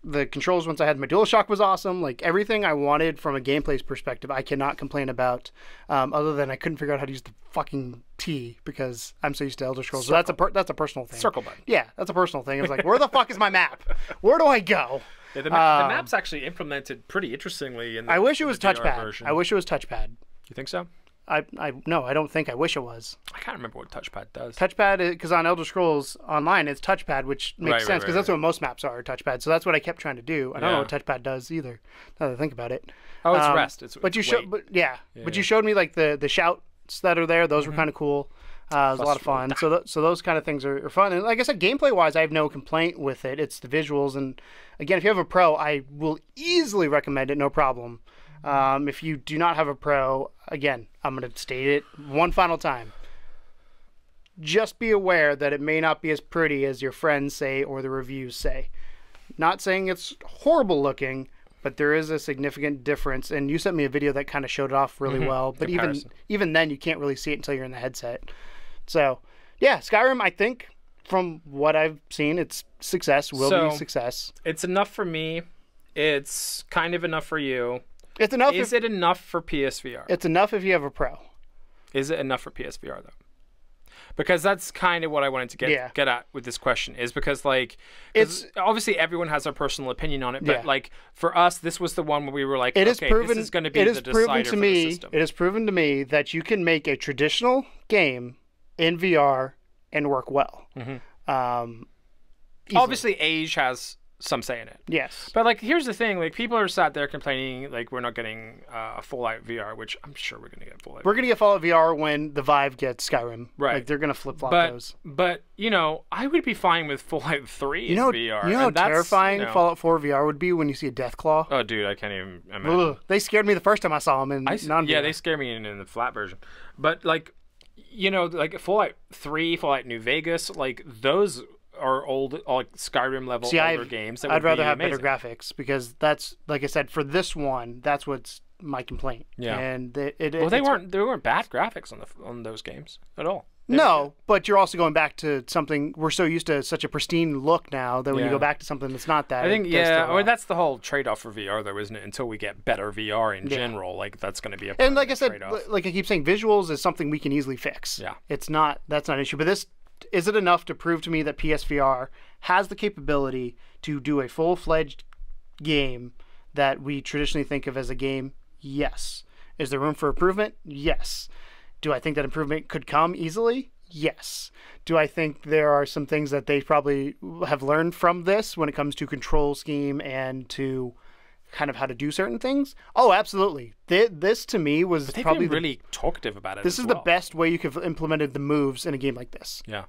The controls, once I had my DualShock, was awesome. Like, everything I wanted from a gameplay perspective, I cannot complain about, other than I couldn't figure out how to use the fucking T, because I'm so used to Elder Scrolls. So that's a personal thing. Circle button. Yeah, that's a personal thing. I was like, where the fuck is my map? Where do I go? Yeah, the map's actually implemented pretty interestingly in the I wish it was touchpad. version. I wish it was touchpad. You think so? No, I don't think I wish it was. I can't remember what touchpad does. Touchpad, because on Elder Scrolls Online, it's touchpad, which makes sense, because that's what most maps are touchpad. So that's what I kept trying to do. I don't know what touchpad does either, now that I think about it. Oh, it's rest. But you showed me, like, the shouts that are there. Those were kind of cool. It was a lot of fun. So those kind of things are fun. And like I said, gameplay-wise, I have no complaint with it. It's the visuals. And again, if you have a Pro, I will easily recommend it, no problem. If you do not have a Pro, again, I'm going to state it one final time. Just be aware that it may not be as pretty as your friends say or the reviews say. Not saying it's horrible looking, but there is a significant difference. And you sent me a video that kind of showed it off really well. But even then, you can't really see it until you're in the headset. So, yeah, Skyrim, I think, from what I've seen, it's success, will be success. It's enough for me. It's kind of enough for you. It's enough. Is it enough for PSVR? It's enough if you have a Pro. Is it enough for PSVR, though? Because that's kind of what I wanted to get at with this question, is because, like, it's obviously everyone has their personal opinion on it, but like, for us, this was the one where we were like, this is going to be the decider for the system. It has proven to me that you can make a traditional game in VR and work well. Obviously, age has some say in it. Yes. But, like, here's the thing. Like, people are sat there complaining, like, we're not getting Fallout VR, which I'm sure we're going to get Fallout VR. We're going to get Fallout VR when the Vive gets Skyrim. Right. Like, they're going to flip-flop those. But, you know, I would be fine with Fallout 3 in VR. You know how terrifying Fallout 4 VR would be when you see a Deathclaw? Oh, dude, I can't even imagine. Ugh. They scared me the first time I saw them in non-VR. Yeah, they scared me in the flat version. But, like, you know, like Fallout 3, Fallout New Vegas, like those are old, like Skyrim level older games. I'd rather have better graphics because that's, like I said, for this one, that's what's my complaint. Yeah. And they weren't bad graphics on those games at all. No, but you're also going back to something. We're so used to such a pristine look now that when you go back to something that's not that. I think, I mean, that's the whole trade-off for VR, though, isn't it? Until we get better VR in general, like that's going to be a and like I said, like I keep saying, visuals is something we can easily fix. Yeah, that's not an issue. But this is it enough to prove to me that PSVR has the capability to do a full-fledged game that we traditionally think of as a game? Yes. Is there room for improvement? Yes. Do I think that improvement could come easily? Yes. Do I think there are some things that they probably have learned from this when it comes to control scheme and to kind of how to do certain things? Oh, absolutely. This to me was probably really talkative about it. This is the best way you could have implemented the moves in a game like this. Yeah.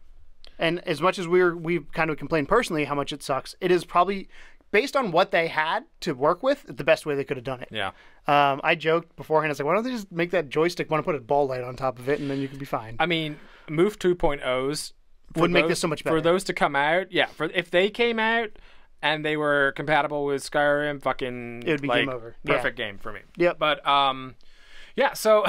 And as much as we've kind of complained personally how much it sucks, it is probably, based on what they had to work with, the best way they could have done it. Yeah. I joked beforehand, I was like, why don't they just make that joystick, want to put a ball light on top of it, and then you can be fine. I mean, Move 2.0s would make this so much better. For those to come out, if they came out and they were compatible with Skyrim, fucking, it would be game over. Perfect game for me. Yep. But, yeah, so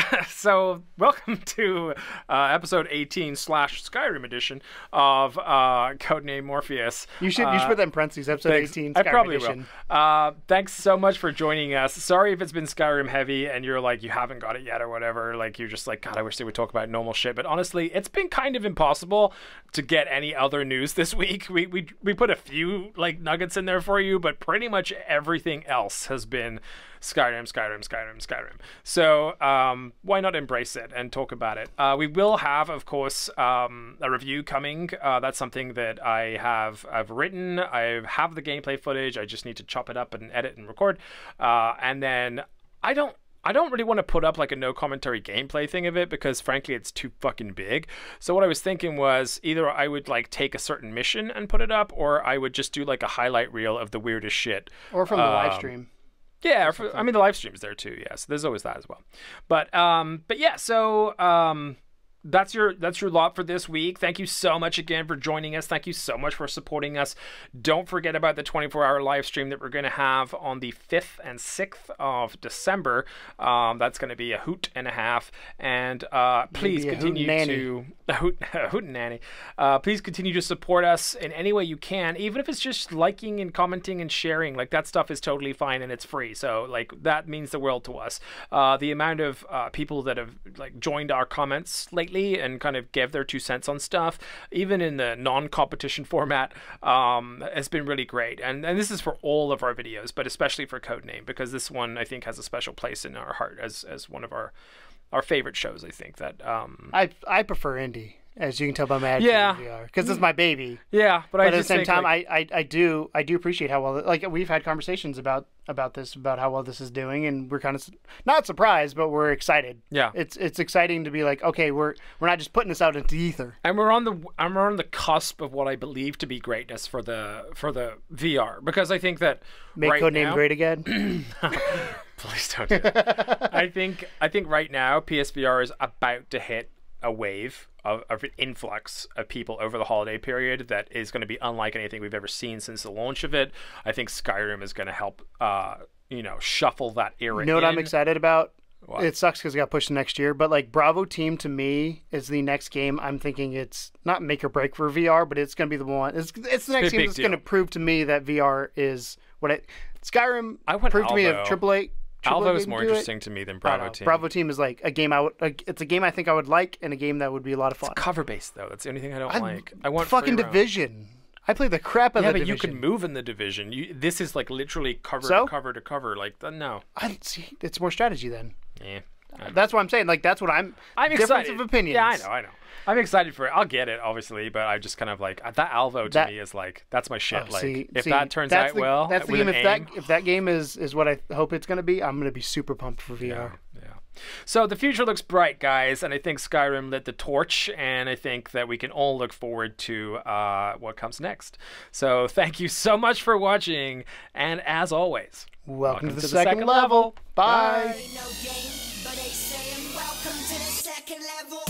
welcome to episode 18 / Skyrim edition of Codename Morpheus. You should put that in parentheses, episode 18 Skyrim I probably edition. will. Thanks so much for joining us. Sorry if it's been Skyrim heavy and you're like, you haven't got it yet or whatever. Like, you're just like, God, I wish they would talk about normal shit. But honestly, it's been kind of impossible to get any other news this week. We put a few like nuggets in there for you, but pretty much everything else has been Skyrim. So why not embrace it and talk about it? We will have, of course, a review coming. That's something that I've written. I have the gameplay footage. I just need to chop it up and edit and record. And then I don't really want to put up like a no commentary gameplay thing of it because frankly it's too fucking big. So what I was thinking was either I would like take a certain mission and put it up, or I would just do like a highlight reel of the weirdest shit. Or from the live stream. Yeah, I mean the live stream's there too. Yes, there's always that as well. But yeah, so that's your lot for this week. Thank you so much again for joining us. Thank you so much for supporting us. Don't forget about the 24-hour live stream that we're going to have on the 5th and 6th of December. That's going to be a hoot and a half. And please continue to hoot and nanny. Please continue to support us in any way you can, even if it's just liking and commenting and sharing. Like that stuff is totally fine and it's free. So like that means the world to us. The amount of people that have like joined our comments lately and kind of gave their 2 cents on stuff, even in the non-competition format, has been really great. And this is for all of our videos, but especially for Codename, because this one I think has a special place in our heart as one of our favorite shows. I think that I prefer indie, as you can tell by my attitude in VR, because it's my baby. Yeah, but at the same time, like, I do appreciate how well, like, we've had conversations about how well this is doing, and we're kind of not surprised, but we're excited. Yeah, it's exciting to be like, okay, we're not just putting this out into the ether, and we're on the cusp of what I believe to be greatness for the VR, because I think that make Codename great again. Please don't do that. I think right now PSVR is about to hit a wave of an influx of people over the holiday period that is going to be unlike anything we've ever seen since the launch of it. I think Skyrim is going to help, shuffle that era. You know what I'm excited about? What? It sucks because it got pushed to next year, but like Bravo Team to me is the next game. I'm thinking it's not make or break for VR, but it's going to be the one. It's the next game that's going to prove to me that VR is what it. Skyrim proved to me a AAA. Alvo is more interesting to me than Bravo Team. Bravo Team is like a game it's a game I think I would like, and a game that would be a lot of fun. It's cover based though. That's the only thing I don't like. I want fucking Division. I played the crap out of the Division. Yeah, but you can move in the Division. This is like literally cover to cover to cover. Like no. See, it's more strategy then. Yeah. That's what I'm saying. Like that's what I'm excited. Difference of opinions. Yeah, I know. I'm excited for it. I'll get it, obviously, but I just kind of like that Alvo to me is like that's my shit. If that turns out well, that's the game. If that game is what I hope it's going to be, I'm going to be super pumped for VR. Yeah. So the future looks bright, guys, and I think Skyrim lit the torch, and I think that we can all look forward to what comes next. So thank you so much for watching, and as always, welcome to the second level. Bye. Ain't no game, but they saying welcome to the second level.